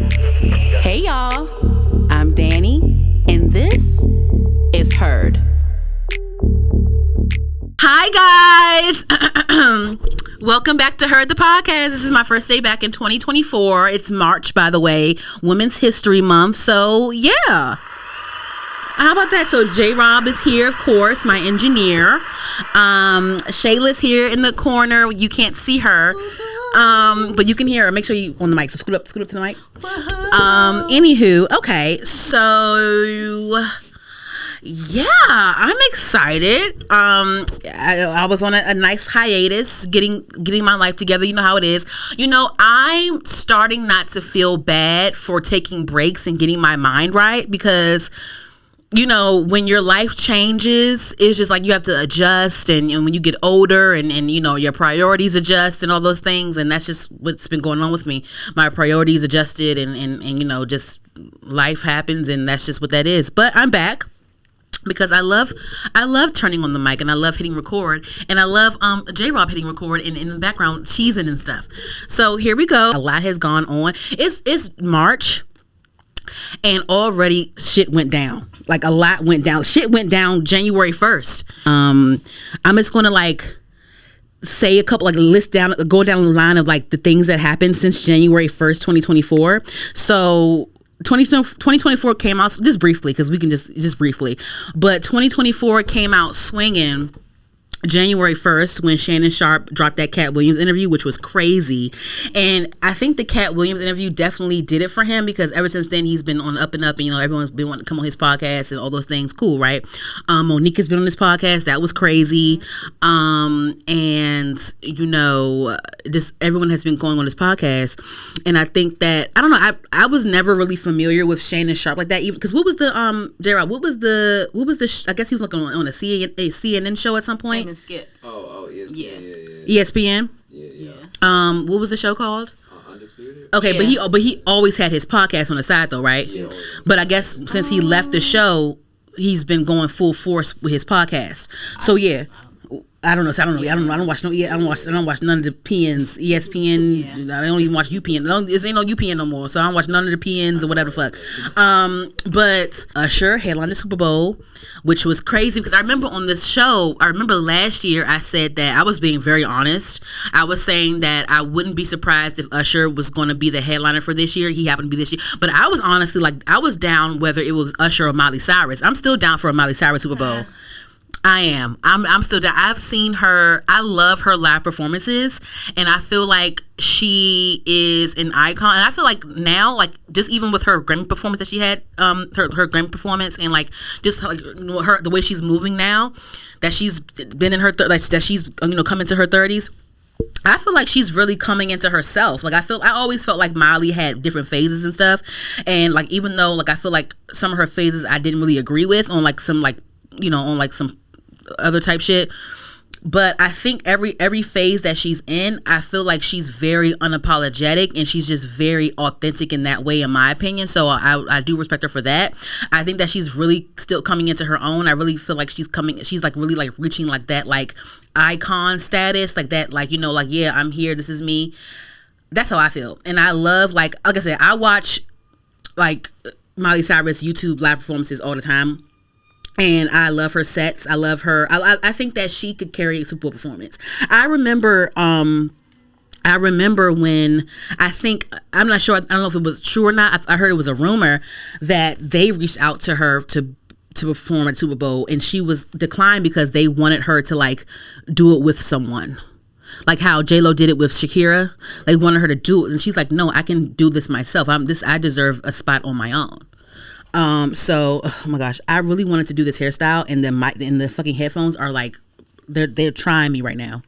Hey y'all, I'm Danny, and this is Heard. Hi guys! Welcome back to Heard the Podcast. This is my first day back in 2024. It's March, by the way, Women's History Month, so yeah. How about that? So J-Rob is here, of course, my engineer. Shayla's here in the corner. You can't see her. But you can hear her. Make sure you on the mic. So scoot up to the mic. Anywho, okay. So yeah, I'm excited. I was on a nice hiatus, getting my life together. You know how it is. You know, I'm starting not to feel bad for taking breaks and getting my mind right, because you know, when your life changes, it's just like you have to adjust, and when you get older and you know, your priorities adjust and all those things, and that's just what's been going on with me. My priorities adjusted, and you know, just life happens, and that's just what that is. But I'm back because I love turning on the mic, and I love hitting record, and I love J-Rob hitting record and in the background cheesing and stuff. So here we go. A lot has gone on. It's March, and already shit went down. Like, a lot went down. Shit went down January 1st. I'm just going to like say a couple, like go down the line of like the things that happened since January 1st, 2024. So 2024 came out, just briefly, because we can just briefly. But 2024 came out swinging January 1st when Shannon Sharpe dropped that Cat Williams interview, which was crazy. And I think the Cat Williams interview definitely did it for him, because ever since then he's been on the up and up, and you know, everyone's been wanting to come on his podcast and all those things. Cool, right? Monique has been on this podcast. That was crazy. And you know, just everyone has been going on this podcast. And I think that, I don't know, I was never really familiar with Shannon Sharpe like that, even because what was the J-Rob, what was the I guess he was looking on a CNN show at some point. Skip. Oh, ESPN. Yeah. ESPN. Yeah. What was the show called? Undisputed. Okay, yeah. but he always had his podcast on the side though, right? Yeah. But I guess since he left the show, he's been going full force with his podcast. So yeah. I don't know. I don't watch none of the PNs. ESPN. Yeah. I don't even watch UPN. There ain't no UPN no more. So I don't watch none of the PNs or whatever the fuck. But Usher headlined the Super Bowl, which was crazy, because I remember on this show, last year I said that I was being very honest. I was saying that I wouldn't be surprised if Usher was going to be the headliner for this year. He happened to be this year. But I was honestly like, I was down whether it was Usher or Miley Cyrus. I'm still down for a Miley Cyrus Super Bowl. I am. I'm still down. I've seen her. I love her live performances, and I feel like she is an icon. And I feel like now, like, just even with her Grammy performance that she had, her Grammy performance, and like just like the way she's moving now, that she's been in her that she's coming to her 30s. I feel like she's really coming into herself. Like, I always felt like Miley had different phases and stuff, and like, even though like I feel like some of her phases I didn't really agree with on like some some other type shit, but I think every phase that she's in, I feel like she's very unapologetic, and she's just very authentic in that way, in my opinion. So I do respect her for that. I think that she's really still coming into her own. I really feel like she's like really like reaching like that like icon status, like that, like, you know, like, yeah, I'm here, this is me. That's how I feel. And I love, like I said, I watch like Miley Cyrus YouTube live performances all the time. And I love her sets. I love her. I think that she could carry a Super Bowl performance. I remember when, I'm not sure, I don't know if it was true or not. I heard it was a rumor that they reached out to her to perform at Super Bowl, and she was declined because they wanted her to like do it with someone. Like how J-Lo did it with Shakira. They wanted her to do it, and she's like, no, I can do this myself. I deserve a spot on my own. So, oh my gosh, I really wanted to do this hairstyle, and the fucking headphones are like, they're trying me right now.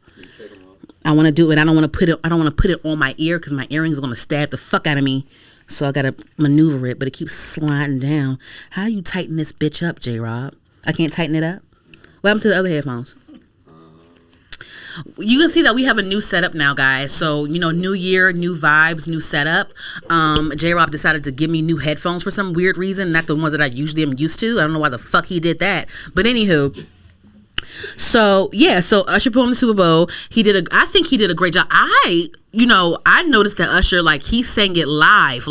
I want to do it. I don't want to put it on my ear, because my earrings are going to stab the fuck out of me. So I got to maneuver it, but it keeps sliding down. How do you tighten this bitch up, J-Rob? I can't tighten it up? What happened to the other headphones? You can see that we have a new setup now, guys. So, you know, new year, new vibes, new setup. J-Rob decided to give me new headphones for some weird reason, not the ones that I usually am used to. I don't know why the fuck he did that. But anywho, So Usher put on the Super Bowl. I think he did a great job. I noticed that Usher, like, he sang it live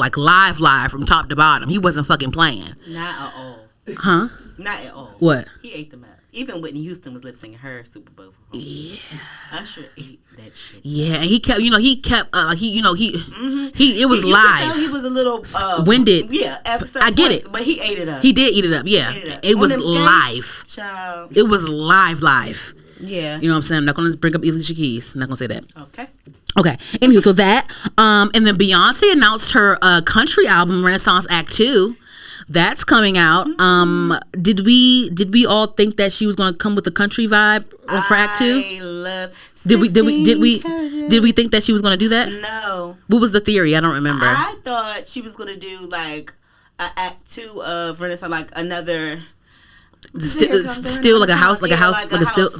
from top to bottom. He wasn't fucking playing. Not at all. Huh? Not at all. What? He ate them up. Even Whitney Houston was lip syncing her Super Bowl. Yeah. Usher ate that shit. Yeah, and he kept, it was you live. Could tell he was a little winded. Yeah, I get it, but he ate it up. He did eat it up. Yeah, it was live. Child. It was live. Yeah. You know what I'm saying? I'm not going to bring up Alicia Keys. I'm not going to say that. Okay. Anywho, so that, and then Beyonce announced her country album, Renaissance Act 2. That's coming out. Did we all think that she was going to come with a country vibe for Act 2? I love. Did we think that she was going to do that? No. What was the theory? I don't remember. I thought she was going to do like an Act 2 of Renaissance, like another. Still like a house,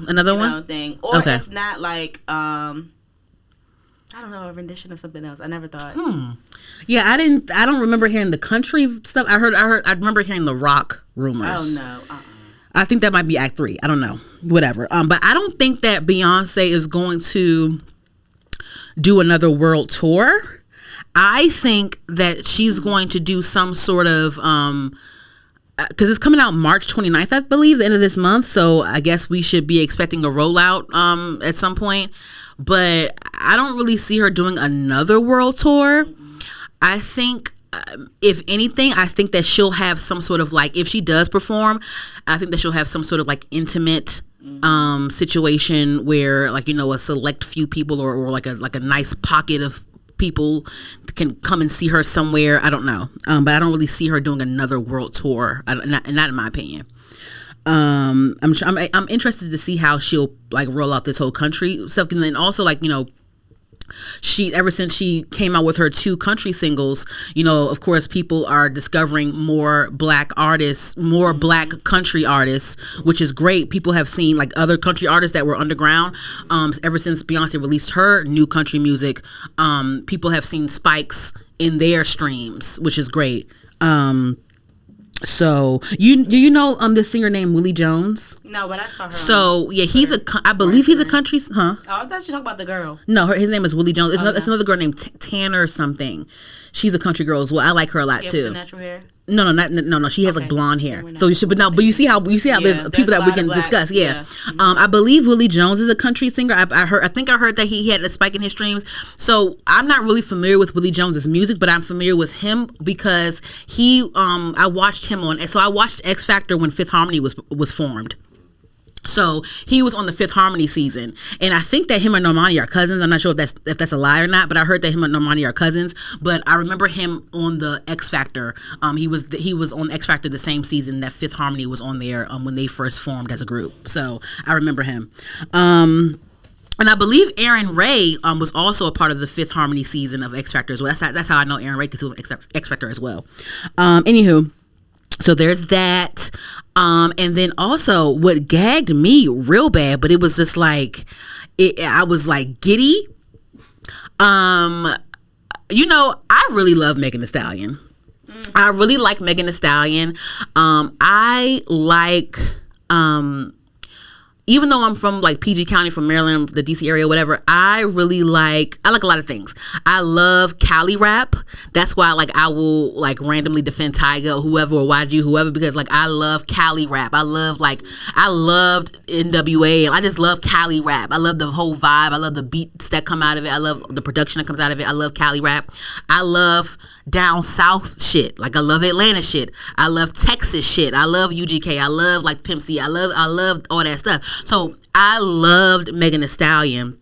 another one thing, or if not, like I don't know, a rendition of something else. I never thought. Yeah, I don't remember hearing the country stuff. I remember hearing the rock rumors. Oh no. I think that might be Act 3. I don't know. Whatever. But I don't think that Beyonce is going to do another world tour. I think that she's going to do some sort of because it's coming out March 29th, I believe, the end of this month. So I guess we should be expecting a rollout at some point. But I don't really see her doing another world tour. I think, if anything, I think that she'll have some sort of, like, if she does perform, I think that she'll have some sort of, like, intimate situation where, like, a select few people or like a nice pocket of people can come and see her somewhere. I don't know. But I don't really see her doing another world tour, not in my opinion. I'm interested to see how she'll, like, roll out this whole country stuff, and then also, like, she, ever since she came out with her 2 country singles, of course, people are discovering more black artists, more black country artists, which is great. People have seen, like, other country artists that were underground. Ever since Beyonce released her new country music, people have seen spikes in their streams, which is great. So this singer named Willie Jones? No, but I saw her. So yeah, I believe he's a country. Huh? Oh, I thought you were talking about the girl. No, his name is Willie Jones. It's another girl named Tanner or something. She's a country girl as well. I like her a lot too. With the natural hair. No. She has like blonde hair. So you should, but you see how there's people that we can discuss. Yeah. I believe Willie Jones is a country singer. I think I heard that he had a spike in his streams. So I'm not really familiar with Willie Jones's music, but I'm familiar with him because I watched X Factor when Fifth Harmony was formed. So he was on the Fifth Harmony season, and I think that him and Normani are cousins. I'm not sure if that's a lie or not, but I heard that him and Normani are cousins. But I remember him on the X Factor. He was on X Factor the same season that Fifth Harmony was on there when they first formed as a group. So I remember him. And I believe Aaron Ray was also a part of the Fifth Harmony season of X Factor as well. That's how I know Aaron Ray, because he was on X Factor as well. Anywho. So there's that. And then also what gagged me real bad, but it was just like, I was like giddy. I really love Megan Thee Stallion. I really like Megan Thee Stallion. I like, even though I'm from like PG County, from Maryland, the DC area, whatever, I like a lot of things. I love Cali rap. That's why like I will like randomly defend Tyga or whoever, or YG, whoever, because like I love Cali rap. I loved NWA. I just love Cali rap. I love the whole vibe. I love the beats that come out of it. I love the production that comes out of it. I love Cali rap. I love down south shit. Like I love Atlanta shit. I love Texas shit. I love UGK. I love like Pimp C. I love all that stuff. So I loved Megan Thee Stallion,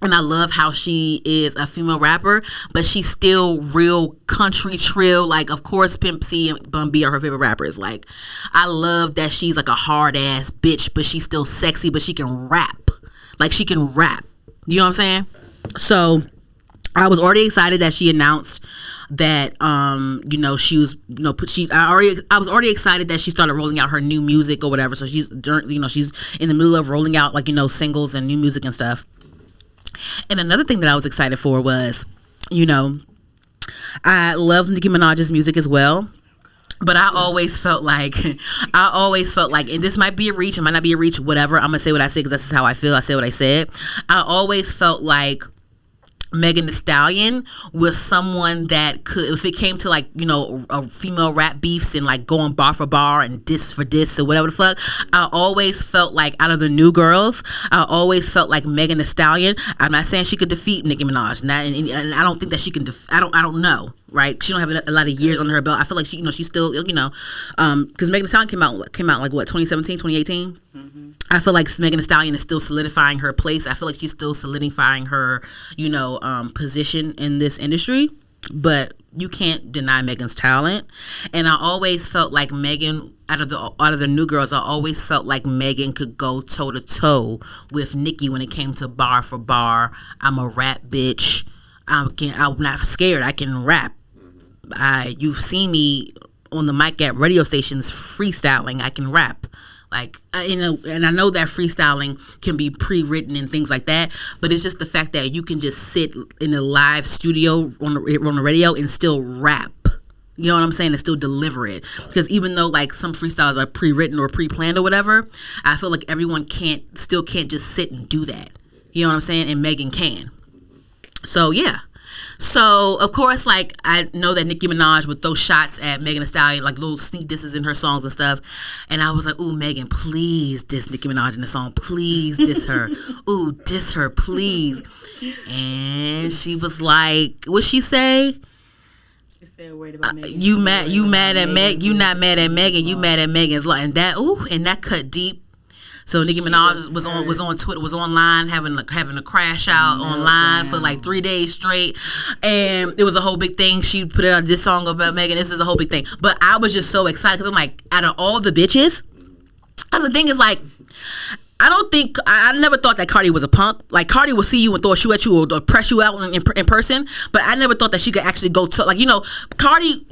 and I love how she is a female rapper, but she's still real country trill. Like, of course, Pimp C and Bun B are her favorite rappers. Like, I love that she's like a hard ass bitch, but she's still sexy, but she can rap. Like, she can rap. You know what I'm saying? So I was already excited that she announced that she was I was already excited that she started rolling out her new music or whatever. So she's in the middle of rolling out like singles and new music and stuff. And another thing that I was excited for was, I love Nicki Minaj's music as well. But I always felt like, and this might be a reach, it might not be a reach, whatever. I'm gonna say what I say because that's how I feel. I said what I said. I always felt like Megan Thee Stallion was someone that could, if it came to like, you know, a female rap beefs and like going bar for bar and diss for diss or whatever the fuck, I always felt like out of the new girls, I always felt like Megan Thee Stallion. I'm not saying she could defeat Nicki Minaj, and I don't think that she can. I don't know. Right, she don't have a lot of years under her belt. I feel like she, you know, she's still, you know, because Megan Thee Stallion came out like what, 2017, 2018. Mm-hmm. I feel like Megan Thee Stallion is still solidifying her place. I feel like she's still solidifying her, you know, position in this industry. But you can't deny Megan's talent. And I always felt like Megan, out of the new girls, I always felt like Megan could go toe to toe with Nicki when it came to bar for bar. I'm a rap bitch. I'm not scared. I can rap. You've seen me on the mic at radio stations freestyling. I can rap. Like, you know, and I know that freestyling can be pre-written and things like that, but it's just the fact that you can just sit in a live studio on the radio and still rap. You know what I'm saying? And still deliver it. Because even though like some freestyles are pre-written or pre-planned or whatever, I feel like everyone can't just sit and do that. You know what I'm saying? And Megan can. So yeah. So of course, like I know that Nicki Minaj would throw shots at Megan Thee Stallion, like little sneak disses in her songs and stuff, and I was like, "Ooh, Megan, please diss Nicki Minaj in the song, please diss her, ooh, diss her, please." And she was like, "What she say? You mad at Meg? You not mad at Megan? You mad at Megan's lie?" And that cut deep. So Nicki Minaj was on Twitter, was online having a crash out online for like 3 days straight, and it was a whole big thing. She put out this song about Megan. This is a whole big thing. But I was just so excited because I'm like, out of all the bitches, because the thing is like, I never thought that Cardi was a punk. Like Cardi will see you and throw a shoe at you or press you out in person, but I never thought that she could actually go to, like, Cardi,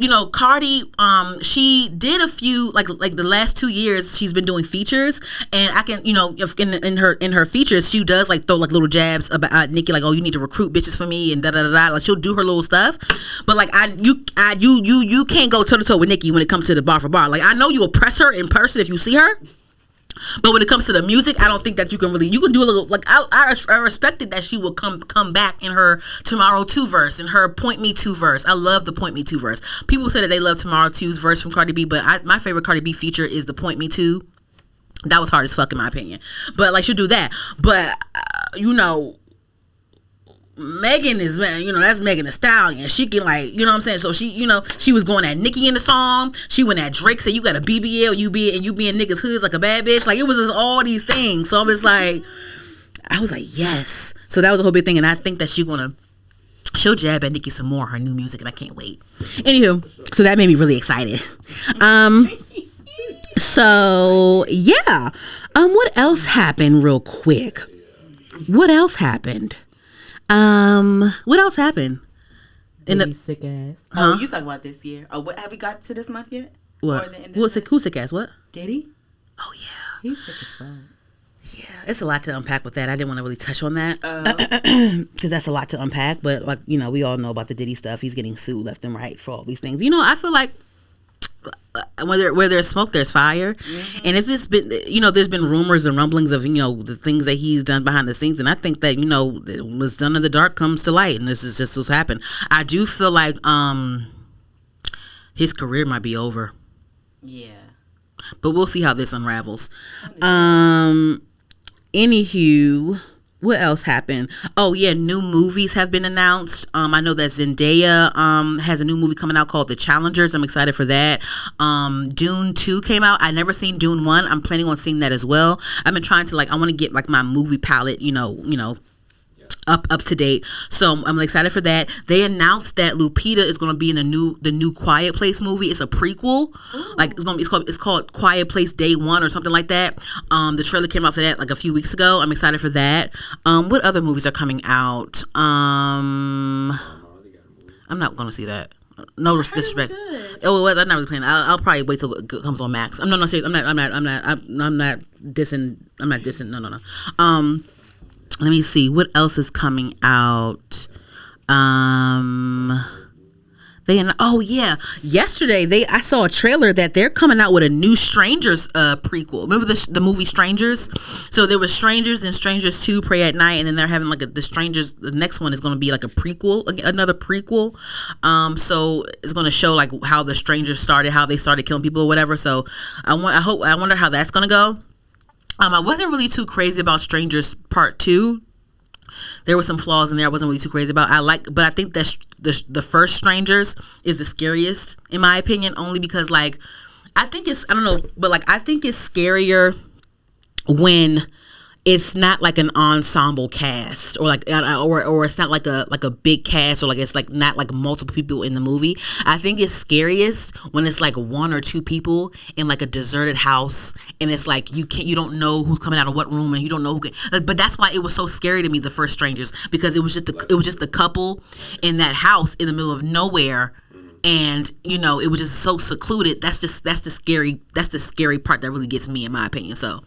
she did a few, like the last 2 years she's been doing features, and I can, if in her features she does like throw like little jabs about Nicki, like, oh, you need to recruit bitches for me and da da da da, like she'll do her little stuff, but like you can't go toe to toe with Nicki when it comes to the bar for bar. Like I know you'll press her in person if you see her. But when it comes to the music, I don't think that you can do a little, like, I respected that she will come back in her Tomorrow 2 verse, in her Point Me 2 verse. I love the Point Me 2 verse. People say that they love Tomorrow 2's verse from Cardi B, but my favorite Cardi B feature is the Point Me 2. That was hard as fuck in my opinion. But, like, she'll do that. But, Megan is, that's Megan Thee Stallion. She can, like, you know what I'm saying? So she was going at Nicki in the song. She went at Drake, said you got a BBL, you be in niggas' hoods like a bad bitch. Like, it was just all these things. So I was like, yes. So that was a whole big thing, and I think that she'll jab at Nicki some more, her new music, and I can't wait. Anywho, so that made me really excited. So yeah. What else happened real quick? What else happened? Sick ass. Oh, you talking about this year? Oh, what have we got to this month yet? What? Who's sick ass? What? Diddy? Oh yeah. He's sick as fuck. Yeah, it's a lot to unpack with that. I didn't want to really touch on that because that's a lot to unpack. But like we all know about the Diddy stuff. He's getting sued left and right for all these things. I feel like where there's smoke, there's fire. Mm-hmm. And if it's been, there's been rumors and rumblings of, the things that he's done behind the scenes. And I think that, what's done in the dark comes to light. And this is just what's happened. I do feel like his career might be over. Yeah. But we'll see how this unravels. Anywho, what else happened? Oh yeah, new movies have been announced. I know that Zendaya has a new movie coming out called The Challengers. I'm excited for that. Dune 2 came out. I never seen Dune 1. I'm planning on seeing that as well. I've been trying to I want to get like my movie palette, up to date. So I'm excited for that. They announced that Lupita is going to be in the new Quiet Place movie. It's a prequel. Ooh. Like it's called Quiet Place Day 1 or something like that. The trailer came out for that like a few weeks ago. I'm excited for that. What other movies are coming out? I'm not going to see that. No disrespect. Oh, I'm not really planning. I'll probably wait till it comes on Max. I'm not serious. I'm not dissing. No. Let me see what else is coming out. Yesterday I saw a trailer that they're coming out with a new Strangers prequel. Remember the movie Strangers? So there was Strangers, then Strangers 2, Pray at Night, and then they're having like the Strangers. The next one is going to be like a prequel, another prequel. So it's going to show like how the Strangers started, how they started killing people or whatever. So I wonder how that's going to go. I wasn't really too crazy about Strangers Part 2. There were some flaws in there I wasn't really too crazy about. But I think that the first Strangers is the scariest in my opinion, only because like I think it's scarier when it's not like an ensemble cast or like or it's not like a big cast or like it's like not like multiple people in the movie. I think it's scariest when it's like one or two people in like a deserted house and it's like you don't know who's coming out of what room and you don't know but that's why it was so scary to me, the first Strangers, because it was just the couple in that house in the middle of nowhere. And it was just so secluded. That's the scary part that really gets me in my opinion. So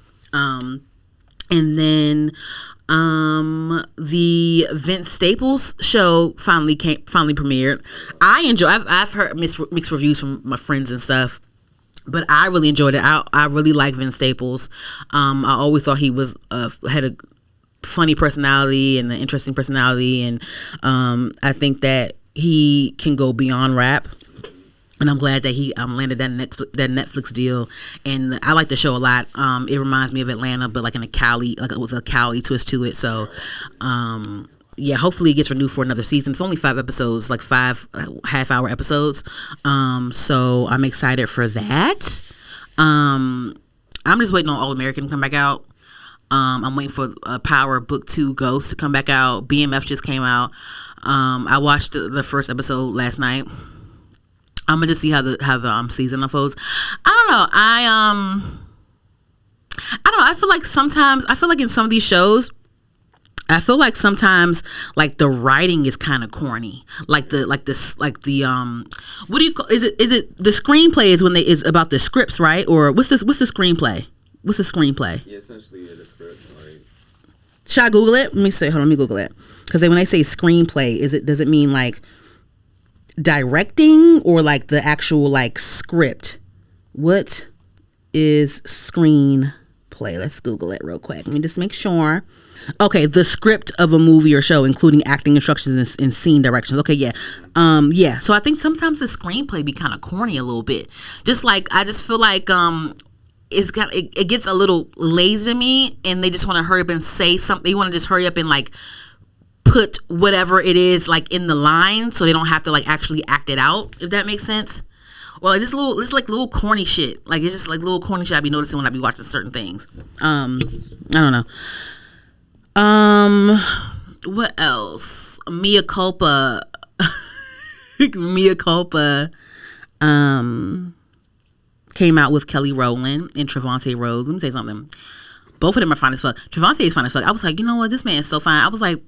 and then the Vince Staples show finally premiered. I've heard mixed reviews from my friends and stuff, but I really enjoyed it. I really like Vince Staples. I always thought he was had a funny personality and an interesting personality, and I think that he can go beyond rap. And I'm glad that he landed that Netflix deal, and I like the show a lot. It reminds me of Atlanta, but like in a Cali, like with a Cali twist to it. So, hopefully it gets renewed for another season. It's only 5 episodes, like 5 half-hour episodes. So I'm excited for that. I'm just waiting on All American to come back out. I'm waiting for Power Book 2 Ghost to come back out. BMF just came out. I watched the first episode last night. I'm gonna just see how the season unfolds. I don't know. I feel like in some of these shows, I feel like sometimes like the writing is kind of corny. What do you call, is it the screenplay is about the scripts, right? Or what's the screenplay? What's the screenplay? Yeah, essentially the script. Like, should I Google it? Let me Google it. Because when they say screenplay, does it mean like directing or like the actual like script? What is screenplay? Let's Google it real quick. Let me just make sure. Okay, the script of a movie or show, including acting instructions and scene directions. Okay, yeah. So I think sometimes the screenplay be kind of corny a little bit. Just like I just feel like it gets a little lazy to me, and they just want to hurry up and say something. They want to just hurry up and like put whatever it is like in the line so they don't have to like actually act it out, if that makes sense. Well, it's like little corny shit. Like it's just like little corny shit I be noticing when I be watching certain things. I don't know. What else? Mea Culpa came out with Kelly Rowland and Trevante Rhodes. Let me say something. Both of them are fine as fuck. Trevante is fine as fuck. I was like, you know what? This man is so fine. I was like,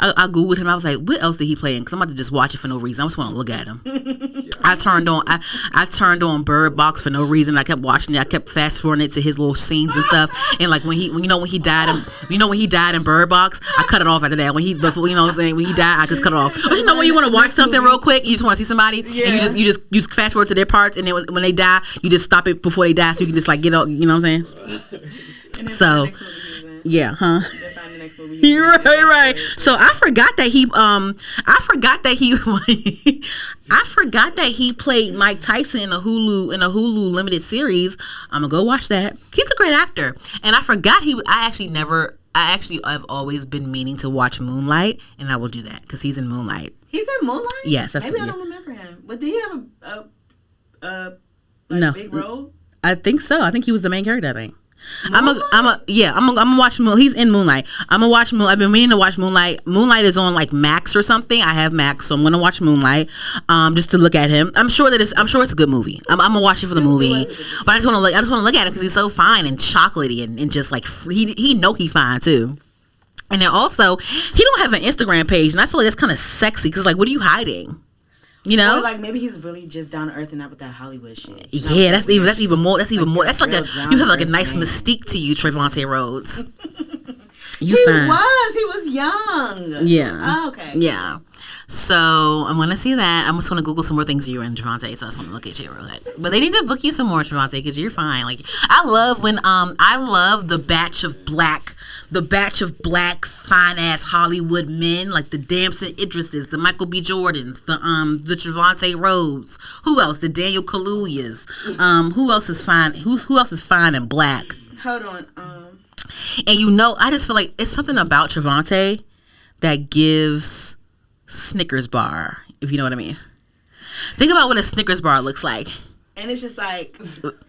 I Googled him. I was like, what else did he play in? Because I'm about to just watch it for no reason. I just want to look at him. I turned on Bird Box for no reason. I kept watching it. I kept fast forwarding it to his little scenes and stuff. And like when he died in Bird Box, I cut it off after that. When he died, I just cut it off. But you know when you want to watch something real quick, you just want to see somebody, and you just fast forward to their parts, and then when they die, you just stop it before they die, so you can just like get out. You know what I'm saying? So, yeah, huh? You're right. So I forgot that he played Mike Tyson in a Hulu limited series. I'm gonna go watch that. He's a great actor, and I forgot I've always been meaning to watch Moonlight, and I will do that because he's in Moonlight. He's in Moonlight? Yes. Maybe I don't remember him. But did he have a big role? I think so. I think he was the main character. I think. I'm gonna watch Moonlight. He's in Moonlight. I'm gonna watch Moonlight. I've been meaning to watch Moonlight. Moonlight is on like Max or something. I have Max, so I'm gonna watch Moonlight, just to look at him. I'm sure it's a good movie. I'm gonna watch it for the movie, but I just want to look at him because he's so fine and chocolatey and just like he fine too. And then also he don't have an Instagram page, and I feel like that's kind of sexy because like, what are you hiding? You know, or like maybe he's really just down to earth and not with that Hollywood shit. Yeah, that's even more. That's like you have like a nice mystique to you, Trevante Rhodes. He was young. Yeah. Oh, okay. Yeah. So I'm gonna see that. I'm just gonna Google some more things you and Javante. So I just want to look at you real quick. But they need to book you some more, Javante, because you're fine. Like I love when I love the batch of black fine ass Hollywood men, like the Damson Idrises, the Michael B. Jordans, the Javante Rhodes. Who else? The Daniel Kaluuyas. Who else is fine? Who else is fine and black? Hold on. And I just feel like it's something about Javante that gives Snickers bar, if you know what I mean. Think about what a Snickers bar looks like. And it's just like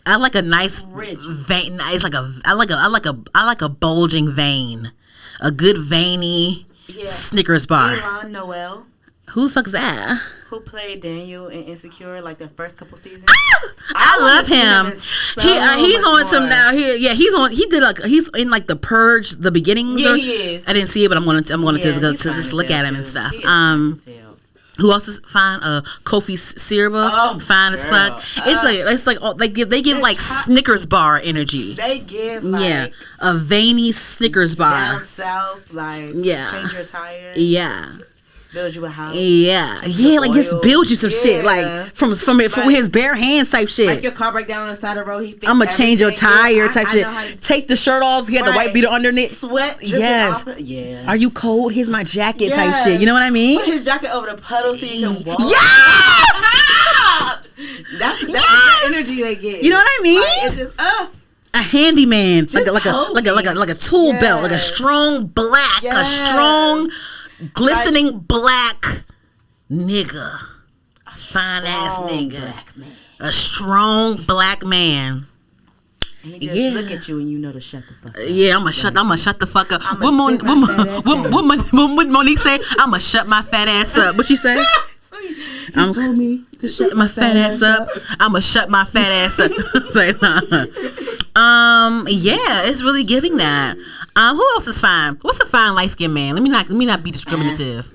I like a nice rich vein. It's like I like a bulging vein, a good veiny Snickers bar. Elon Noel, who the fuck's that? Who played Daniel in Insecure like the first couple seasons? I love him. He's on some now. He's in like The Purge, the beginnings. Yeah, he is. I didn't see it, but I'm going to just look at him and stuff. Who else is fine? Kofi Siriboe, fine as fuck. It's like they give like Snickers bar energy. They give like a veiny Snickers bar. Down south, like change your tire. Yeah. Build you a house. Yeah, like just build you some shit, like from his bare hands type shit. Like your car break down on the side of the road, I'm gonna change your tire type shit. Take the shirt off. He had the white beater underneath. Sweat. Yes. Yeah. Are you cold? Here's my jacket type shit. You know what I mean? Put his jacket over the puddle so you can walk. Yes. That's the energy they get. You know what I mean? Like, it's just a handyman, just like a tool belt, like a strong black, a strong. Glistening black nigga, fine ass nigga, a strong black man. And he just look at you and you know to shut the fuck up. Yeah, I'm gonna shut the fuck up. What Monique say? I'm gonna shut my fat ass up. What she say? He told me to shut my fat ass up. I'm gonna shut my fat ass up. Say yeah, it's really giving that. Who else is fine? What's a fine light skinned man? Let me not be discriminative.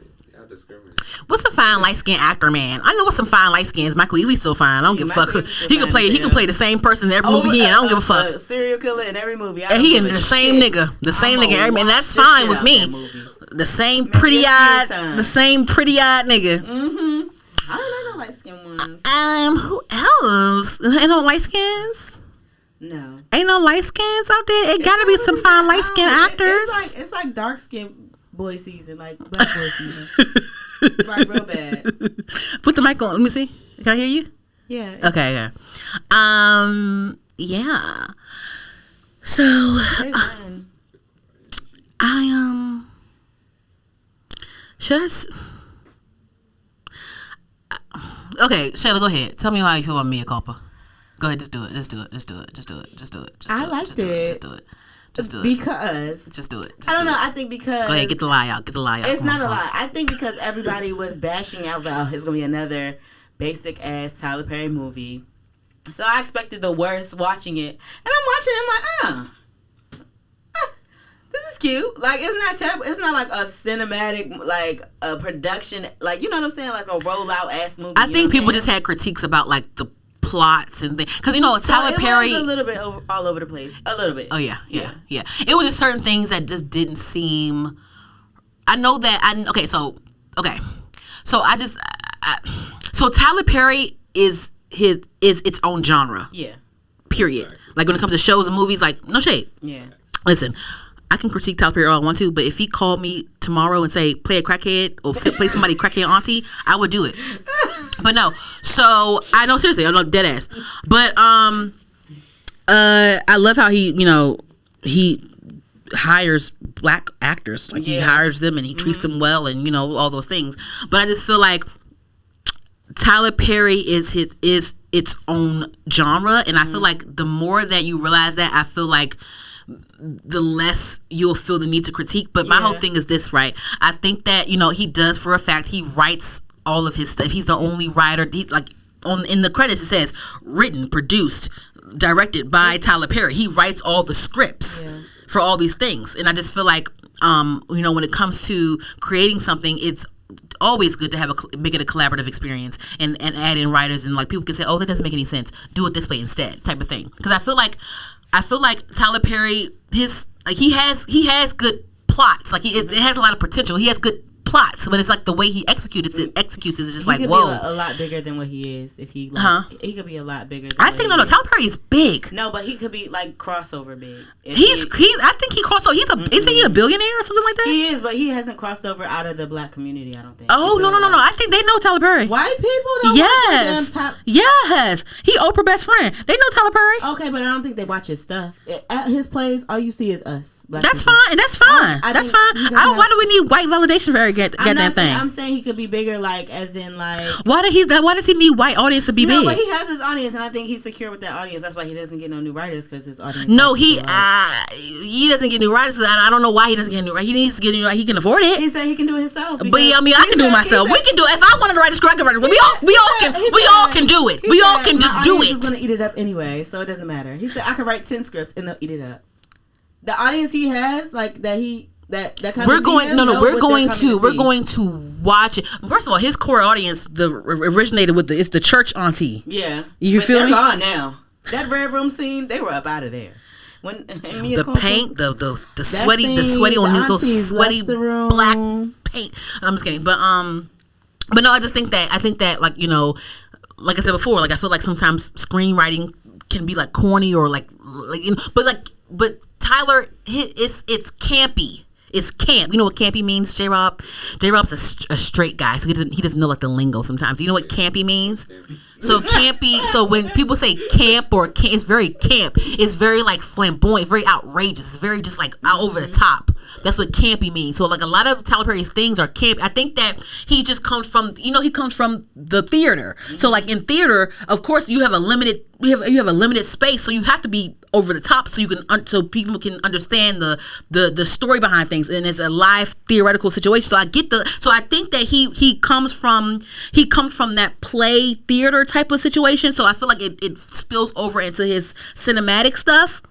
What's a fine light skinned actor, man? I know what's some fine light skins. Michael Ealy's so fine. I don't give a fuck. He can play the same person in every movie he in. I don't give a fuck. Serial killer in every movie. He in the same nigga. The same nigga. And that's fine with me. The same pretty eyed nigga. Mm-hmm. I don't know light skinned ones. Who else? Ain't no light skins? No. Ain't no light skins out there? It gotta be some fine light skinned actors. It's like dark skinned boy season, like black boy season. Like real bad. Put the mic on. Let me see. Can I hear you? Yeah. Okay. Yeah. Yeah. So should okay, Shayla, go ahead. Tell me how you feel about Mia Culpa. Go ahead, just do it. I liked it. Just do it. Because just do it. I don't know. I think because go ahead, get the lie out. It's not a lie. I think because everybody was bashing out about it's gonna be another basic ass Tyler Perry movie, so I expected the worst watching it, and I'm watching it. I'm like, this is cute. Like, it's not terrible. It's not like a cinematic, like a production, like, you know what I'm saying, like a rollout ass movie. I think people just had critiques about like the plots and things, because Tyler Perry was a little bit all over the place, a little bit. Oh yeah. It was just certain things that just didn't seem. So Tyler Perry is its own genre. Yeah. Period. Like when it comes to shows and movies, like no shade. Yeah. Listen, I can critique Tyler Perry all I want to, but if he called me tomorrow and say play a crackhead or play somebody crackhead auntie, I would do it. But no, so I know, seriously, I'm not dead ass. But I love how he hires black actors. Like he hires them and he treats them well and all those things. But I just feel like Tyler Perry is its own genre, and I feel like the more that you realize that, I feel like the less you'll feel the need to critique. But my whole thing is this, right? I think that he does, for a fact, he writes all of his stuff. He's the only writer. In the credits it says written, produced, directed by Tyler Perry. He writes all the scripts for all these things, and I just feel like when it comes to creating something, it's always good to make it a collaborative experience and add in writers, and like people can say, oh, that doesn't make any sense, do it this way instead, type of thing. Because I feel like Tyler Perry, he has good plots. Like it has a lot of potential. He has good plots, but it's like the way he executes it is just like, could whoa. Be a lot bigger than what he is if he he could be a lot bigger than I think no Tyler Perry is big. No, but he could be like crossover big. I think he crossed over. Isn't he a billionaire or something like that? He is, but he hasn't crossed over out of the black community, I don't think. Oh, no. I think they know Tyler Perry. White people don't yes. watch Yes. He Oprah best friend. They know Tyler Perry. Okay, but I don't think they watch his stuff. At his plays, all you see is us. That's fine. That's fine. That's fine. Why do we need white validation for every goddamn thing? I'm saying he could be bigger, like, as in, like... Why does he need white audience to be big? No, but he has his audience, and I think he's secure with that audience. That's why he doesn't get no new writers, because his audience... No, he doesn't get new writers. I don't know why he doesn't get new writers. He needs to get new writers. He can afford it. He said he can do it himself. But I can do it myself. We can do it. If I wanted to write a script, I can write it. We all can do it. We all can just do it. He's going to eat it up anyway, so it doesn't matter. He said, I can write 10 scripts, and they'll eat it up. The audience he has, like, that kind we're going to watch it. First of all, his core audience originated with it's the church auntie. Yeah, you feel me? They're gone now. That red room scene, they were up out of there. When the paint, the sweaty on those sweaty black paint. I'm just kidding, but no, I think that like, you know, like I said before, like I feel like sometimes screenwriting can be like corny or like you know, but Tyler, it's campy. It's camp. You know what campy means, J-Rob? J-Rob's a straight guy, so he doesn't know like the lingo sometimes. You know what campy means? So campy. So when people say camp it's very camp. It's very like flamboyant, very outrageous. It's very just like out over the top. That's what campy means. So like a lot of Tyler Perry's things are camp. I think that he just comes from, you know, he comes from the theater. So like in theater, of course, you have a limited space, so you have to be over the top so so people can understand the story behind things, and it's a live theoretical situation. So I think that he comes from that play theater type of situation. So I feel like it spills over into his cinematic stuff.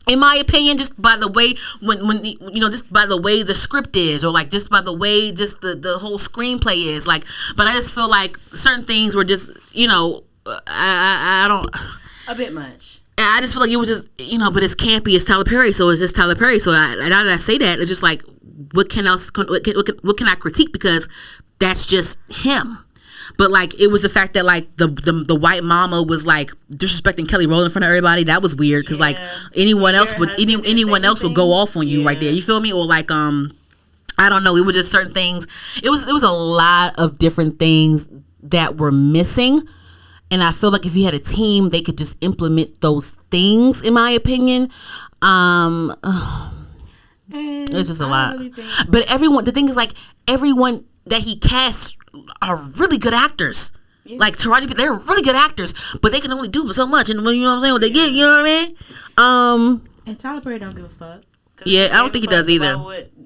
In my opinion, just by the way, when you know, just by the way the script is, or like just by the way just the whole screenplay is, like, but I just feel like certain things were just, you know, I don't, a bit much. I just feel like it was just, you know, but it's campy, it's Tyler Perry, so it's just Tyler Perry. So now that I say that, it's just like, what can I critique, because that's just him. But like, it was the fact that like the white mama was like disrespecting Kelly Rowland in front of everybody. That was weird, because like anyone else would go off on you right there. You feel me? Or like I don't know. It was just certain things. It was a lot of different things that were missing. And I feel like if you had a team, they could just implement those things, in my opinion. It's just a lot. But the thing is, like, everyone that he casts are really good actors. Yeah. Like Taraji, they're really good actors, but they can only do so much. And you know what I'm saying? What they get, you know what I mean? And Tyler Perry don't give a fuck. Yeah, I don't think he does either.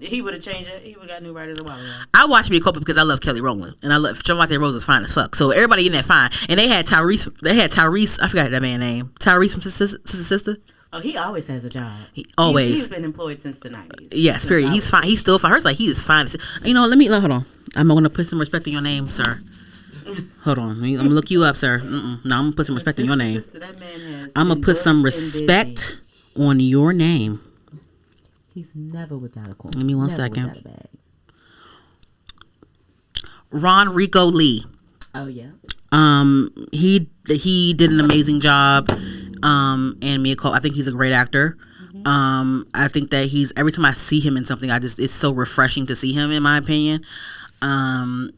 He would have changed it. He would have got new writers a while ago. I watched Culpa because I love Kelly Rowland, and I love Beyonce Rose is fine as fuck. So everybody in that fine, and they had Tyrese. I forgot that man's name. Tyrese from Sister. Oh, he always has a job. He's been employed since the 90s. Yes, period. He's fine. He's still fine. Hers like he is fine. You know, hold on. I'm gonna put some respect in your name, sir. Hold on. I'm gonna look you up, sir. No, I'm gonna put some respect in your name. I'm gonna put some respect on your name. He's never without a coin. Give me one second. Ron Rico Lee. Oh yeah. He did an amazing job. And Mia Culpa, I think he's a great actor. Mm-hmm. I think that every time I see him in something, it's so refreshing to see him, in my opinion. I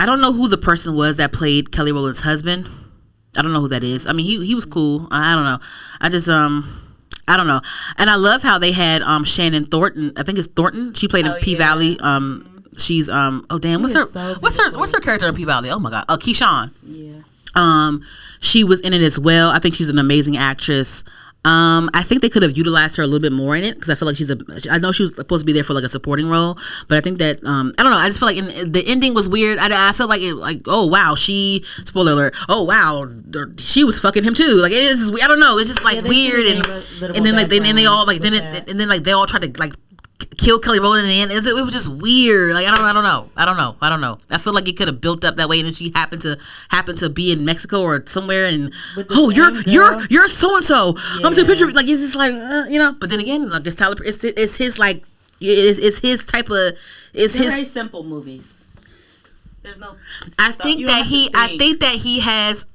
don't know who the person was that played Kelly Rowland's husband. I don't know who that is. I mean, he was cool. I don't know. I don't know. And I love how they had Shannon Thornton. I think it's Thornton. She played in P-Valley. She's what's her character in P-Valley? Oh my god. Keyshawn. Yeah. She was in it as well. I think she's an amazing actress. I think they could have utilized her a little bit more in it, because I feel like I know she was supposed to be there for like a supporting role, but I think that I don't know. I just feel like the ending was weird. I feel like oh wow, spoiler alert. Oh wow, she was fucking him too. Like, it is. I don't know. It's just like weird, and then like they all like they all tried to like kill Kelly Rowland in the end. It was just weird. Like, I don't know. I feel like it could have built up that way, and then she happened to be in Mexico or somewhere, and you're so and so. I'm taking a picture. Like, it's just like you know. But then again, like, this Tyler, it's his like It's his type of. It's They're his very simple movies. There's no. I think that he has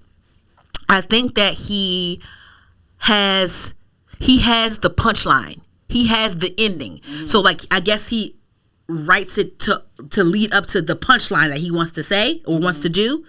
the punchline. He has the ending. So like I guess he writes it to lead up to the punchline that he wants to say or wants to do.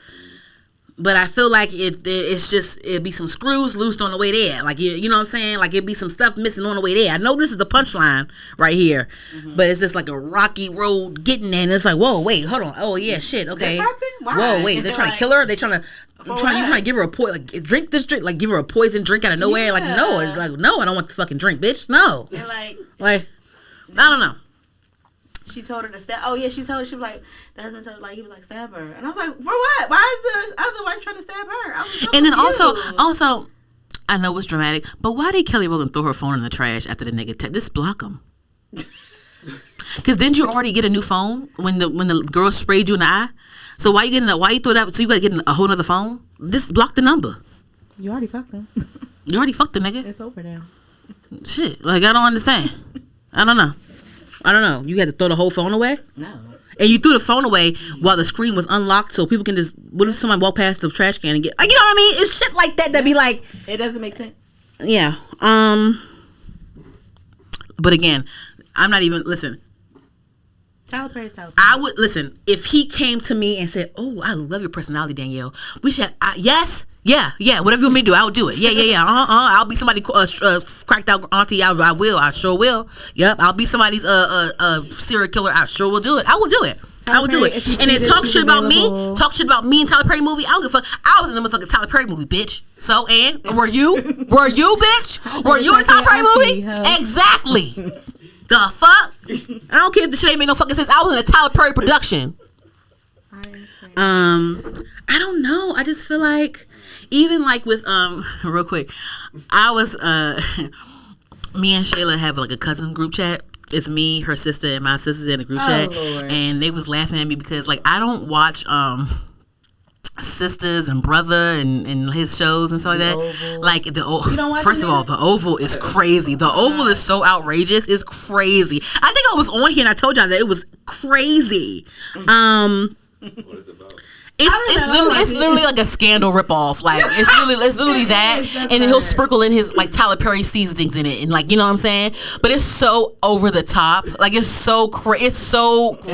But I feel like it'd be some screws loosed on the way there. Like, you know what I'm saying? Like, it'd be some stuff missing on the way there. I know this is the punchline right here, but it's just like a rocky road getting there. And it's like, whoa, wait, hold on. Oh, yeah, shit, okay. This happened? Why? Whoa, wait, they're trying to kill her? They're trying to... You trying to give her a poison, like drink this drink, like give her a poison drink out of nowhere. Yeah. Like no, it's like no, I don't want the fucking drink, bitch. No, They're like I don't know. She told her to stab. Oh yeah, she told her. She was like, the husband told her, like he was like stab her, and I was like, for what? Why is the other wife trying to stab her? I was so And then confused. also, I know it's dramatic, but why did Kelly Rowland throw her phone in the trash after the nigga just block him? Because didn't you already get a new phone when the girl sprayed you in the eye? So why you throw that? So you gotta get a whole nother phone? Just block the number. You already fucked him. You already fucked the nigga. It's over now. Shit, like I don't understand. I don't know. You had to throw the whole phone away? No. And you threw the phone away while the screen was unlocked, so people can just. What if somebody walk past the trash can and get? Like, you know what I mean? It's shit like that be like. It doesn't make sense. Yeah. But again, I'm not even listen. Tyler Perry's Tyler Perry. I would listen if he came to me and said, "Oh, I love your personality, Danielle. We should." Yes. Yeah. Whatever you want me to do, I'll do it. Yeah. I'll be somebody cracked out auntie. I will. I sure will. Yep. I'll be somebody's serial killer. I sure will do it. I will do it. I will do it. And then talk shit about me and Tyler Perry movie. I don't give a fuck. I was in the motherfucking Tyler Perry movie, bitch. So, and were you, bitch? Were you in the Tyler Perry movie? Exactly. The fuck? I don't care if the shit ain't made no fucking sense. I was in a Tyler Perry production. I don't know. I just feel like, even like with real quick, I was me and Shayla have like a cousin group chat. It's me, her sister, and my sister's in a group chat, Lord. and they was laughing at me because like I don't watch Sisters and Brother and his shows and stuff like that. Oval. Like You don't watch first it of all, yet? the Oval is crazy. The Oval is so outrageous. It's crazy. I think I was on here and I told y'all that it was crazy. What is it about? It's literally like a Scandal ripoff. Like it's literally that, and then he'll sprinkle in his like Tyler Perry seasonings in it, and like you know what I'm saying. But it's so over the top. Like it's so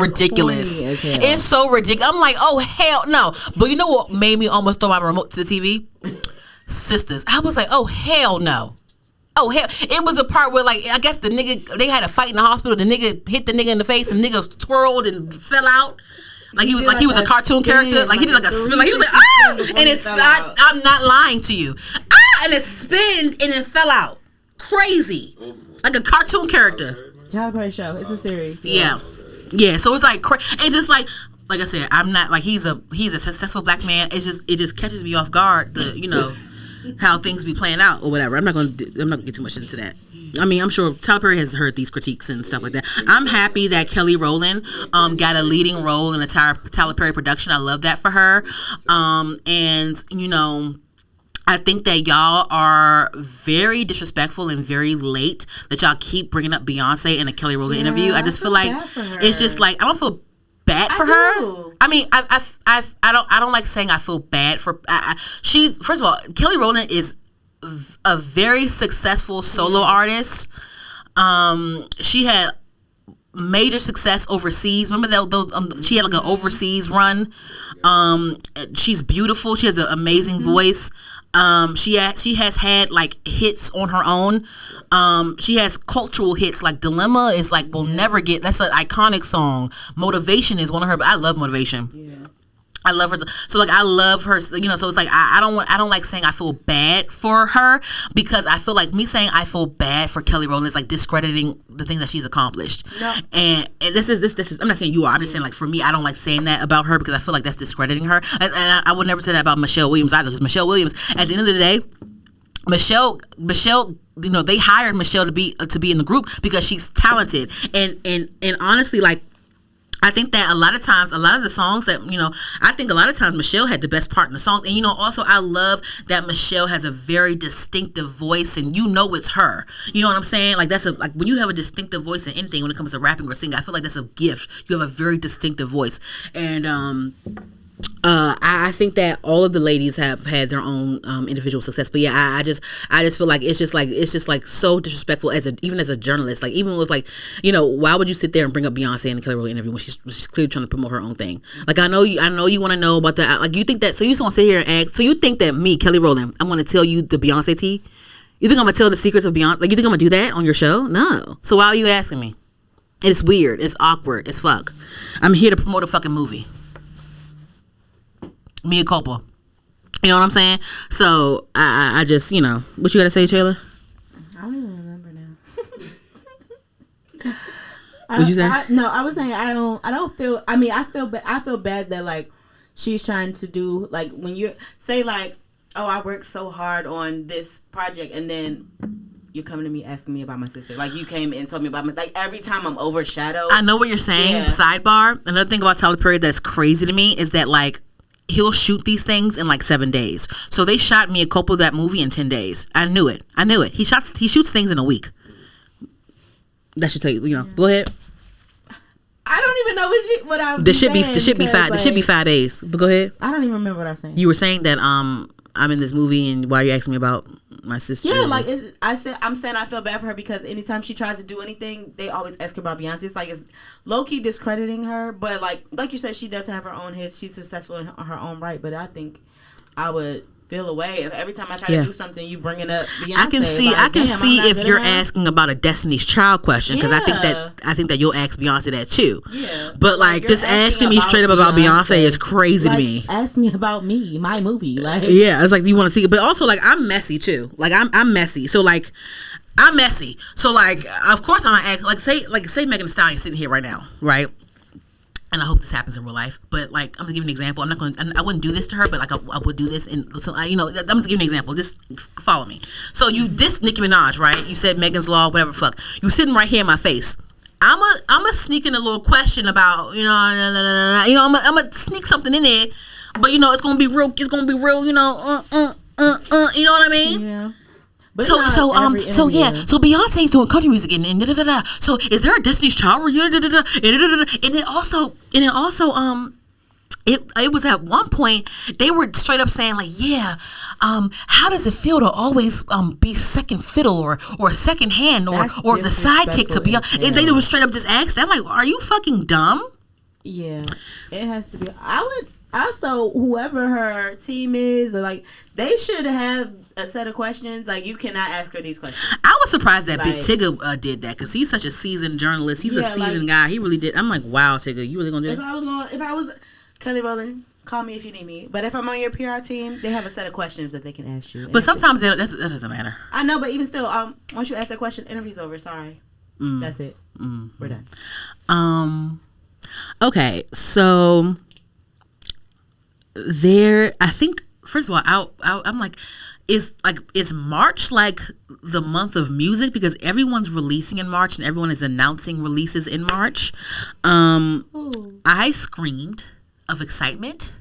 ridiculous. corny as hell. It's so ridiculous. I'm like, oh hell no. But you know what made me almost throw my remote to the TV? Sisters. I was like, oh hell no. Oh hell! It was a part where, like, I guess the nigga, they had a fight in the hospital. The nigga hit the nigga in the face, and the nigga twirled and fell out. Like he was a cartoon character. Like he did like a spin. Like he was like and it's I'm not lying to you. And it spinned and it fell out. Crazy, like a cartoon character. Tyler Perry show. It's a series. Yeah. So it's like it's just like I said. I'm not like he's a successful black man. It just catches me off guard. How things be playing out or whatever. I'm not gonna get too much into that. I mean, I'm sure Tyler Perry has heard these critiques and stuff like that. I'm happy that Kelly Rowland got a leading role in a Tyler Perry production. I love that for her. And you know, I think that y'all are very disrespectful and very late that y'all keep bringing up Beyonce in a Kelly Rowland interview. I just feel like it's just like I don't feel bad for her. I mean, I don't like saying I feel bad for. She's first of all, Kelly Rowland is a very successful solo artist. She had major success overseas. Remember those? She had like an overseas run. She's beautiful. She has an amazing voice. She has had like hits on her own. She has cultural hits like Dilemma is like we'll never get. That's an iconic song. Motivation is one of her. I love Motivation. Yeah. I love her. So like I love her. You know. So it's like I don't like saying I feel bad for her because I feel like me saying I feel bad for Kelly Rowland is like discrediting the things that she's accomplished. No. And this is. I'm not saying you are. I'm just saying like for me, I don't like saying that about her because I feel like that's discrediting her. And I would never say that about Michelle Williams either because Michelle Williams at the end of the day, Michelle, you know, they hired Michelle to be in the group because she's talented and honestly like. I think that a lot of times, a lot of the songs that, I think a lot of times Michelle had the best part in the songs. And, also I love that Michelle has a very distinctive voice and it's her. You know what I'm saying? Like like when you have a distinctive voice in anything when it comes to rapping or singing, I feel like that's a gift. You have a very distinctive voice. And, I think that all of the ladies have had their own individual success, but yeah, I just feel like it's just like so disrespectful even as a journalist. Like even with why would you sit there and bring up Beyonce in the Kelly Rowland interview when she's clearly trying to promote her own thing? Like I know you want to know about that. Like you think that, so you just want to sit here and ask. So you think that me, Kelly Rowland, I'm going to tell you the Beyonce tea? You think I'm going to tell the secrets of Beyonce? Like you think I'm going to do that on your show? No. So why are you asking me? It's weird. It's awkward. It's fuck. I'm here to promote a fucking movie. Mea culpa. You know what I'm saying? So I just, what you gotta say, Taylor? I don't even remember now. What'd you say? I was saying I don't feel. I mean, I feel bad that like she's trying to do like when you say like, oh, I worked so hard on this project, and then you're coming to me asking me about my sister. Like you came and told me about like every time I'm overshadowed. I know what you're saying. Yeah. Sidebar. Another thing about Tyler Perry that's crazy to me is that like, he'll shoot these things in like 7 days. So they shot Mea culpa that movie in 10 days. I knew it. He shoots things in a week. That should tell you, Go ahead. I don't even know what I was saying. The shit be 5 days. But go ahead. I don't even remember what I was saying. You were saying that I'm in this movie and why are you asking me about my sister? Yeah, like I'm saying I feel bad for her because anytime she tries to do anything, they always ask her about Beyonce. It's like it's low key discrediting her, but like you said, she does have her own hits. She's successful in her own right. But I think I would feel away if every time I try to do something, you bringing up Beyonce. I can see if you're asking about a Destiny's Child question because I think that you'll ask Beyonce that too. Yeah, but like just asking me straight up about Beyonce is crazy to me. Ask me about me, my movie. Like yeah, it's like you want to see it, but also like I'm messy too. Like I'm messy, so like I'm messy. So like of course I'm gonna ask say Megan Thee Stallion sitting here right now, right? And I hope this happens in real life. But like, I'm gonna give you an example. I wouldn't do this to her, but like I would do this. And so I'm gonna give you an example. Just follow me. So you diss Nicki Minaj, right? You said Megan's Law, whatever the fuck. You sitting right here in my face. I'm a sneak in a little question about, I'm gonna sneak something in there, but it's gonna be real. It's gonna be real. You know what I mean? Yeah. But so Beyonce's doing country music and da da da da. So is there a Destiny's Child reunion? Da, da, da, and then also it was at one point they were straight up saying like, yeah, how does it feel to always be second fiddle or second hand or the sidekick to Beyonce? They were straight up just asked that. I'm like, are you fucking dumb? Yeah, it has to be. I would also whoever her team is, or like they should have a set of questions. Like you cannot ask her these questions. I was surprised that Big Tigger did that because he's such a seasoned journalist. He's a seasoned guy. He really did. I'm like, wow, Tigger, you really gonna do that? If I was Kelly Rowland, call me if you need me. But if I'm on your PR team, they have a set of questions that they can ask you. But sometimes that doesn't matter. I know, but even still, once you ask that question, interview's over. Sorry, that's it. We're done. Okay, so I think first of all, I'm like, is March like the month of music because everyone's releasing in March and everyone is announcing releases in March. I screamed of excitement.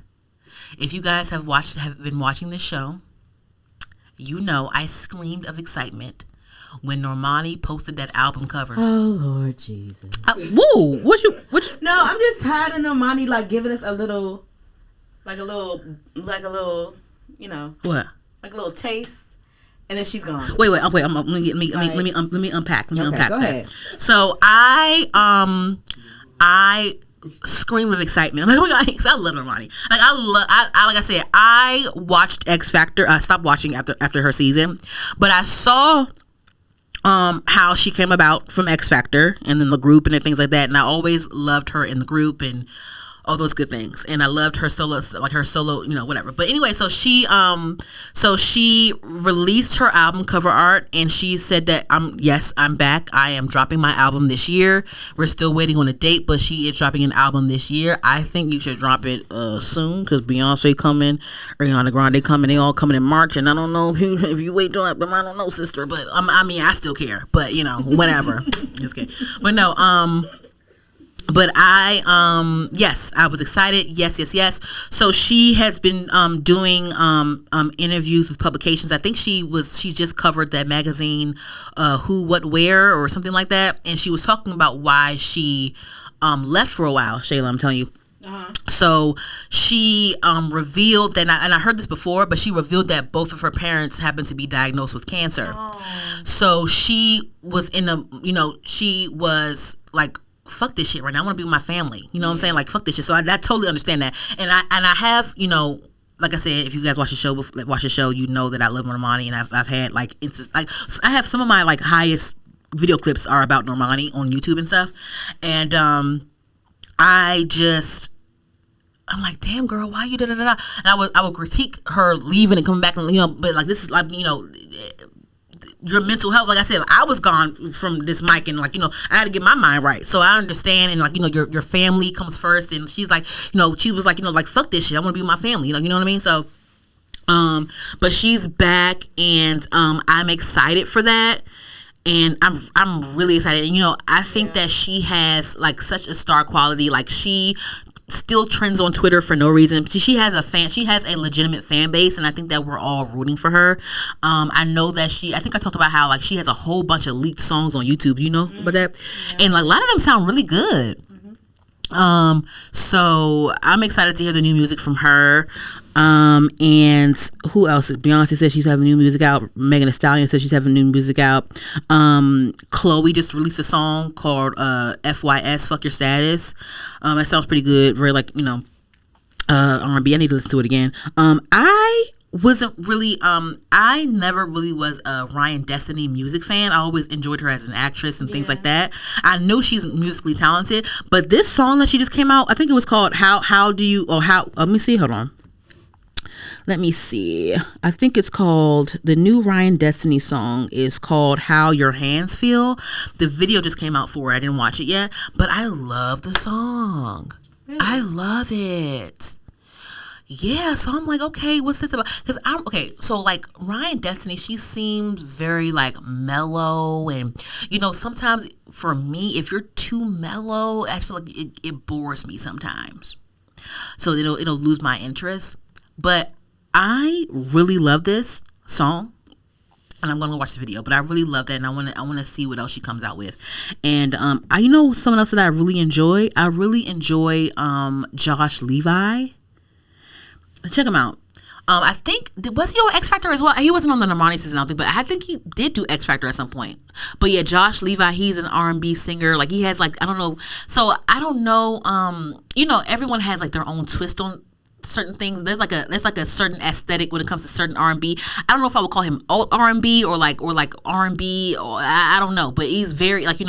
If you guys have been watching this show, I screamed of excitement when Normani posted that album cover. Oh Lord Jesus! Whoa! What you? No, I'm just tired of Normani like giving us a little, what? Like a little taste, and then she's gone. Wait. Let me unpack. Go ahead. So I screamed with excitement. I'm like, oh my God, I love Normani. Like like I said, I watched X Factor. I stopped watching after her season, but I saw how she came about from X Factor and then the group and things like that. And I always loved her in the group and all those good things. And I loved her solo, whatever. But anyway, so she released her album cover art and she said that I'm back. I am dropping my album this year. We're still waiting on a date, but she is dropping an album this year. I think you should drop it soon because Beyonce coming, Ariana Grande coming, they all coming in March. And I don't know if you wait till that, but I don't know, sister. But I still care. But whatever. Just kidding. But no, But yes, I was excited. Yes. So she has been doing interviews with publications. I think she just covered that magazine, Who, What, Where, or something like that. And she was talking about why she left for a while. Shayla, I'm telling you. So she revealed that, and I heard this before, but she revealed that both of her parents happened to be diagnosed with cancer. So she was she was like, fuck this shit right now. I want to be with my family. You know what I'm saying? Like, fuck this shit. So I totally understand that. And I have, like I said, if you guys watch the show, you know that I love Normani, and I've had like instances, like I have some of my like highest video clips are about Normani on YouTube and stuff. And I'm like, damn girl, why you da da da da? And I would critique her leaving and coming back, and but like this is like your mental health. Like I said, I was gone from this mic, and like I had to get my mind right. So I understand, and like your family comes first. And she's like, she was like, like fuck this shit. I want to be with my family. You know what I mean? So, but she's back, and I'm excited for that. And I'm really excited. And I think that she has like such a star quality. Like she still trends on Twitter for no reason. She has a legitimate fan base, and I think that we're all rooting for her. I know that I think I talked about how like she has a whole bunch of leaked songs on YouTube, about that? Yeah. And like a lot of them sound really good. So I'm excited to hear the new music from her. And who else? Beyonce says she's having new music out. Megan Thee Stallion says she's having new music out. Chloe just released a song called FYS, Fuck Your Status. That sounds pretty good. Very like, R&B. I need to listen to it again. I never really was a Ryan Destiny music fan. I always enjoyed her as an actress and things like that. I know she's musically talented, but this song that she just came out, I think it was called let me see, hold on. Let me see. I think it's called, the new Ryan Destiny song is called How Your Hands Feel. The video just came out for it. I didn't watch it yet, but I love the song. Really? I love it. Yeah, so I'm like, okay, what's this about? Because so like Ryan Destiny, she seems very like mellow, and sometimes for me, if you're too mellow, I feel like it bores me sometimes. So it'll lose my interest. But I really love this song, and I'm gonna watch the video. But I really love that, and I wanna see what else she comes out with. And someone else that I really enjoy. I really enjoy Josh Levi. Check him out. I think, was he on X Factor as well? He wasn't on the Normani season, I don't think, but I think he did do X Factor at some point. But yeah, Josh Levi, he's an R&B singer. Like he has like, I don't know. So I don't know. Everyone has like their own twist on certain things. There's like a certain aesthetic when it comes to certain R&B. I don't know if I would call him alt R&B or like R&B, or I don't know. But he's very like he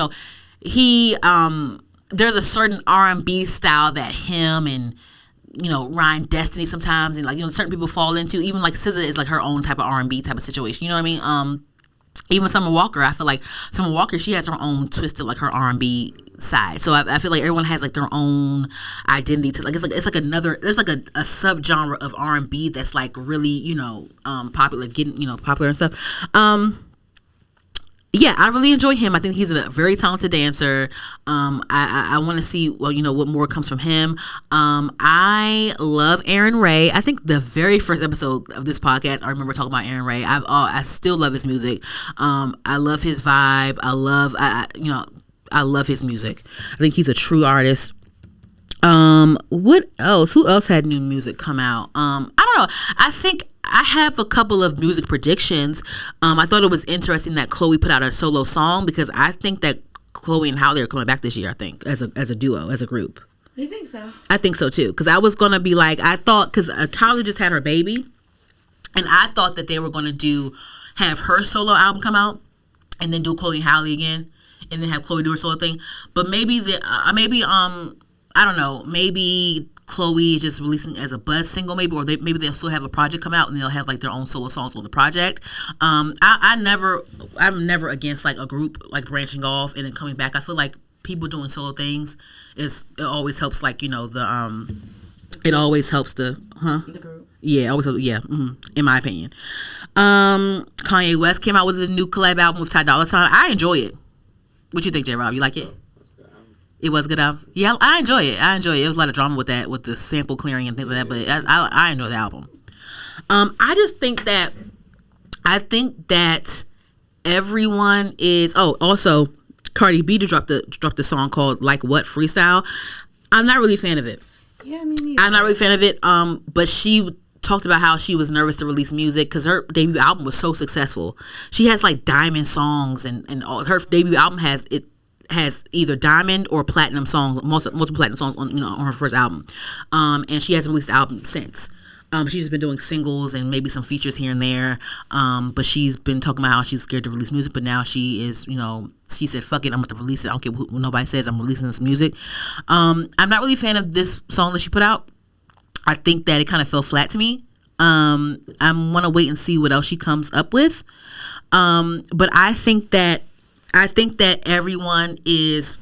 there's a certain R&B style that him and Ryan Destiny sometimes, and like certain people fall into. Even like SZA is like her own type of R&B type of situation. You know what I mean? Even Summer Walker, I feel like Summer Walker, she has her own twist to like her R&B side. So I feel like everyone has like their own identity to like it's like another, there's like a subgenre of R&B that's like really popular, getting popular and stuff. Yeah, I really enjoy him. I think he's a very talented dancer. I want to see what more comes from him. I love Aaron Ray. I think the very first episode of this podcast, I remember talking about Aaron Ray. I still love his music. I love his vibe. I love his music. I think he's a true artist. What else? Who else had new music come out? I don't know. I think I have a couple of music predictions. I thought it was interesting that Chloe put out a solo song, because I think that Chloe and Halle are coming back this year, I think, as a duo, as a group. You think so? I think so too, because I was going to be like, I thought, because Halle just had her baby, and I thought that they were going to have her solo album come out, and then do Chloe and Halle again, and then have Chloe do her solo thing. But maybe I don't know, maybe Chloe is just releasing as a buzz single, maybe, or maybe they'll still have a project come out and they'll have like their own solo songs on the project. I'm never against like a group like branching off and then coming back. I feel like people doing solo things it always helps, like it always helps the group. Yeah, always helps, yeah. In my opinion, Kanye West came out with a new collab album with Ty Dolla $ign. I enjoy it. What you think, J. Rob? You like it? It was a good album. Yeah, I enjoy it. It was a lot of drama with that, with the sample clearing and things like that. But I enjoy the album. I just think that everyone is. Oh, also, Cardi B dropped the song called Like What Freestyle. I'm not really a fan of it. Yeah, me neither. I'm not really a fan of it. But she talked about how she was nervous to release music because her debut album was so successful. She has like diamond songs, and all, her debut album has either diamond or platinum songs, multiple platinum songs on her first album. And she hasn't released the album since. She's just been doing singles and maybe some features here and there. But she's been talking about how she's scared to release music. But now she is, she said, fuck it, I'm going to release it. I don't care what nobody says, I'm releasing this music. I'm not really a fan of this song that she put out. I think that it kind of fell flat to me. I want to wait and see what else she comes up with. But I think that everyone is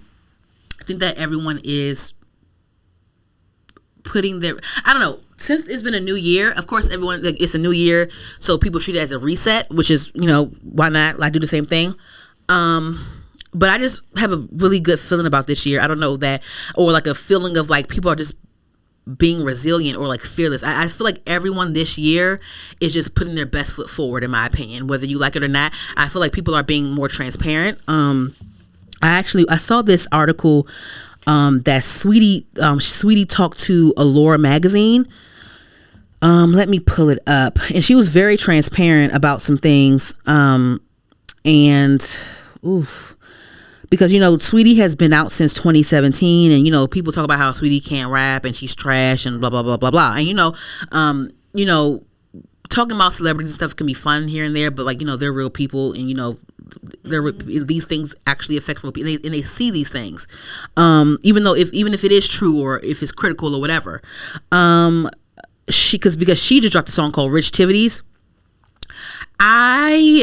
putting their, I don't know, since it's been a new year, of course everyone, like, it's a new year, so people treat it as a reset, which is, why not, like, do the same thing. But I just have a really good feeling about this year. I don't know that, or like a feeling of like people are just being resilient or like fearless. I feel like everyone this year is just putting their best foot forward, in my opinion, whether you like it or not. I feel like people are being more transparent. I saw this article that Sweetie talked to Allure magazine. Let me pull it up. And she was very transparent about some things. Because Sweetie has been out since 2017, and people talk about how Sweetie can't rap and she's trash and blah blah blah blah blah. And talking about celebrities and stuff can be fun here and there, but like they're real people, and these things actually affect real people, and they see these things, even if it is true or if it's critical or whatever. Because she just dropped a song called Rich Tivities. I'm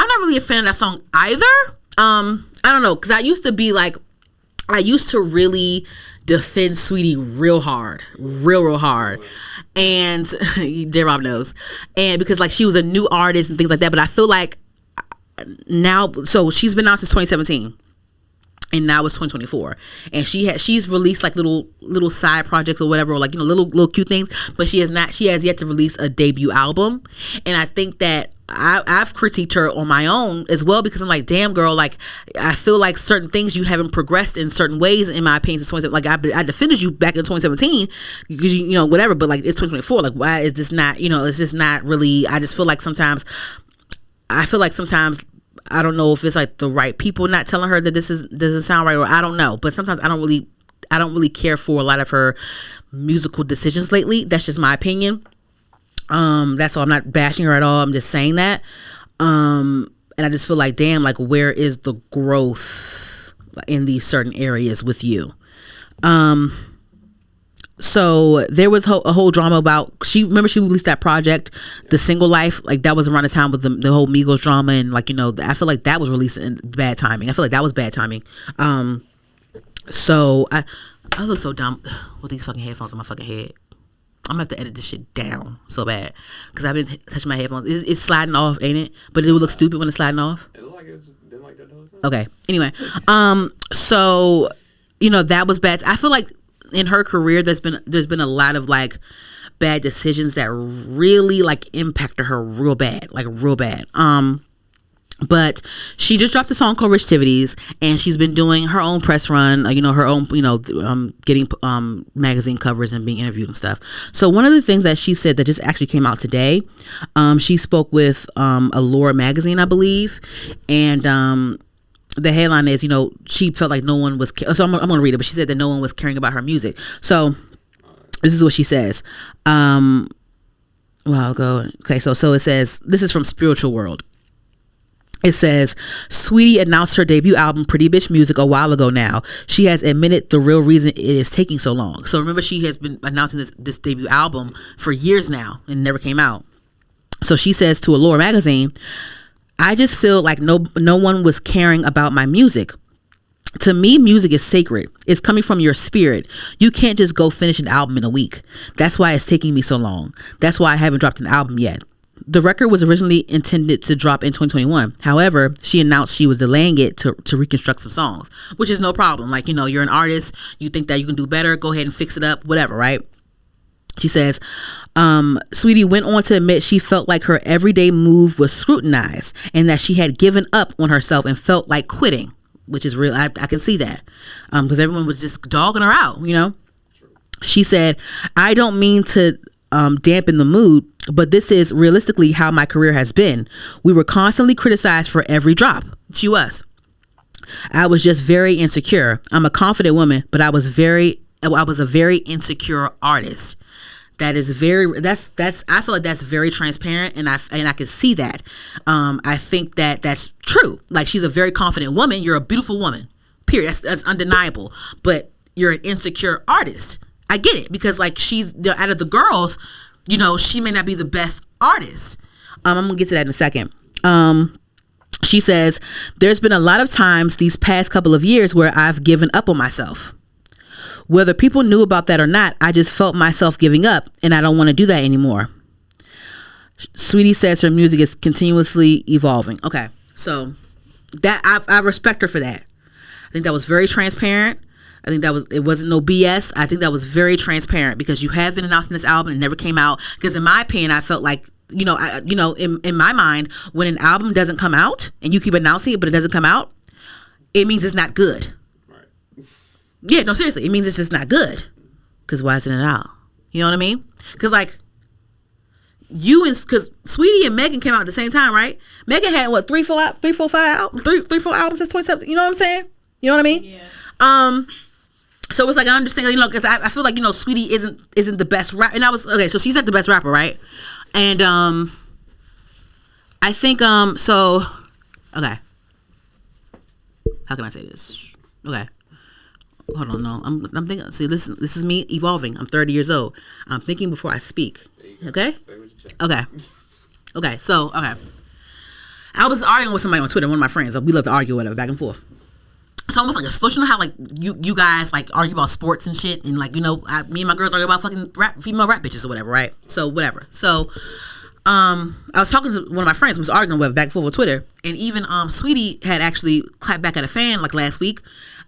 not really a fan of that song either. I don't know, because I used to really defend Sweetie real hard, real hard, and J-Rob knows, and because like she was a new artist and things like that. But I feel like now, so she's been out since 2017. And now it's 2024, and she's released like little side projects or whatever, or like little cute things, but she has yet to release a debut album. And I think that I've critiqued her on my own as well, because I'm like, damn girl, like I feel like certain things you haven't progressed in certain ways, in my opinion, since 2017. Like I defended you back in 2017 because whatever, but like it's 2024. Like why is this not is this not really? I just feel like sometimes I don't know if it's like the right people not telling her that this doesn't sound right, or I don't know. But sometimes I don't really care for a lot of her musical decisions lately. That's just my opinion. That's all. I'm not bashing her at all. I'm just saying that. And I just feel like, damn, like where is the growth in these certain areas with you? So there was a whole drama about, she released that project, The Single Life, like that was around the time with the whole Migos drama, and like I feel like that was released in bad timing. I feel like that was bad timing. So I look so dumb with these fucking headphones on my fucking head. I'm gonna have to edit this shit down so bad because I've been touching my headphones. It's sliding off, ain't it? But it would look stupid when it's sliding off. It looked like it's been like that the whole time. Okay. Anyway, so that was bad. I feel like in her career, there's been a lot of like bad decisions that really like impacted her real bad. But she just dropped a song called Rich Tivities, and she's been doing her own press run, her own, getting magazine covers and being interviewed and stuff. So one of the things that she said that just actually came out today, she spoke with Allure magazine, I believe, and the headline is, she felt like no one was, so I'm going to read it, but she said that no one was caring about her music. So this is what she says. So it says, this is from Spiritual World. It says, Sweetie announced her debut album, Pretty Bitch Music, a while ago now. She has admitted the real reason it is taking so long. So remember, she has been announcing this debut album for years now and never came out. So she says to Allure magazine, I just feel like no one was caring about my music. To me, music is sacred. It's coming from your spirit. You can't just go finish an album in a week. That's why it's taking me so long. That's why I haven't dropped an album yet. The record was originally intended to drop in 2021. However, she announced she was delaying it to reconstruct some songs, which is no problem. Like, you're an artist, you think that you can do better, go ahead and fix it up, whatever, right? She says, Sweetie went on to admit she felt like her everyday move was scrutinized and that she had given up on herself and felt like quitting, which is real. I can see that because everyone was just dogging her out, She said, I don't mean to dampen the mood, but this is realistically how my career has been. We were constantly criticized for every drop. She was. I was just very insecure. I'm a confident woman, but I was a very insecure artist. That is I feel like that's very transparent, and I can see that. I think that that's true. Like, she's a very confident woman. You're a beautiful woman. Period. That's undeniable. But you're an insecure artist. I get it, because like she's out of the girls, she may not be the best artist. I'm gonna get to that in a second. She says, there's been a lot of times these past couple of years where I've given up on myself. Whether people knew about that or not, I just felt myself giving up, and I don't want to do that anymore. Sweetie says her music is continuously evolving. Okay, so that I respect her for that. I think that was very transparent. I think it wasn't no BS. I think that was very transparent, because you have been announcing this album and it never came out. Because in my opinion, I felt like, in my mind, when an album doesn't come out and you keep announcing it but it doesn't come out, it means it's not good. Right. Yeah, no, seriously, it means it's just not good. Because why isn't it out? You know what I mean? Because like because Sweetie and Megan came out at the same time, right? Megan had what, 4 albums since 2017. You know what I'm saying? You know what I mean? Yeah. So it's like, I understand, because I feel like, Sweetie isn't the best rapper. And I was, okay, so she's not the best rapper, right? And I think, so, okay. How can I say this? Okay. Hold on, no. I'm thinking, see, this is me evolving. I'm 30 years old. I'm thinking before I speak. Okay? Okay. Okay, so, okay. I was arguing with somebody on Twitter, one of my friends. We love to argue, whatever, back and forth. It's almost like a sport. You know how like you guys like argue about sports and shit, and like me and my girls argue about fucking female rap bitches or whatever, right? So whatever. So I was talking to one of my friends, was arguing with back and forth on Twitter, and even Sweetie had actually clapped back at a fan like last week,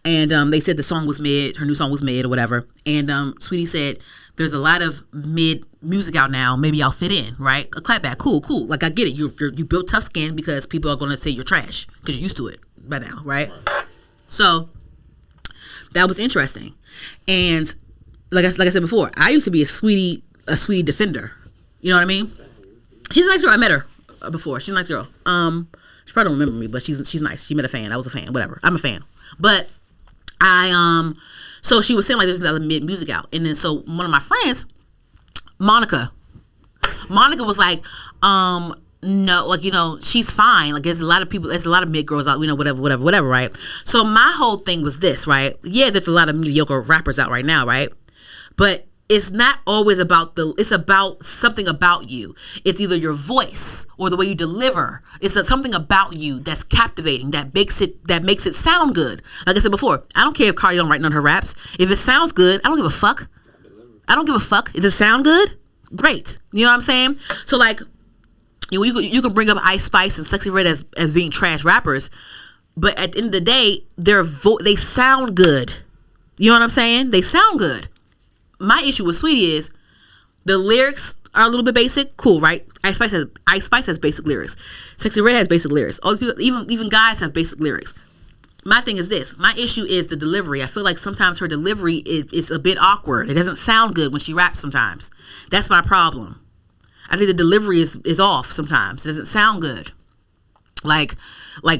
and they said the song was mid, her new song was mid or whatever, and Sweetie said there's a lot of mid music out now, maybe I'll fit in, right? A clap back, cool, like I get it, you built tough skin because people are gonna say you're trash because you're used to it by now, right? So that was interesting, and like I said before, I used to be a Sweetie defender. You know what I mean? She's a nice girl. I met her before. She's a nice girl. She probably don't remember me, but she's nice. She met a fan. I was a fan. Whatever. I'm a fan. But so she was saying like there's another mid music out, and then so one of my friends, Monica was like, no, like, she's fine. Like, there's a lot of mid girls out, whatever, right? So my whole thing was this, right? Yeah, there's a lot of mediocre rappers out right now, right? But it's not always about it's about something about you. It's either your voice or the way you deliver. It's something about you that's captivating, that makes it sound good. Like I said before, I don't care if Cardi don't write none of her raps. If it sounds good, I don't give a fuck. Does it sound good? Great. You know what I'm saying? So like, you can bring up Ice Spice and Sexy Red as being trash rappers, but at the end of the day, they sound good. You know what I'm saying? They sound good. My issue with Sweetie is the lyrics are a little bit basic. Cool, right? Ice Spice has basic lyrics. Sexy Red has basic lyrics. All these people, even guys have basic lyrics. My thing is this. My issue is the delivery. I feel like sometimes her delivery is a bit awkward. It doesn't sound good when she raps sometimes. That's my problem. I think the delivery is off sometimes. It doesn't sound good. Like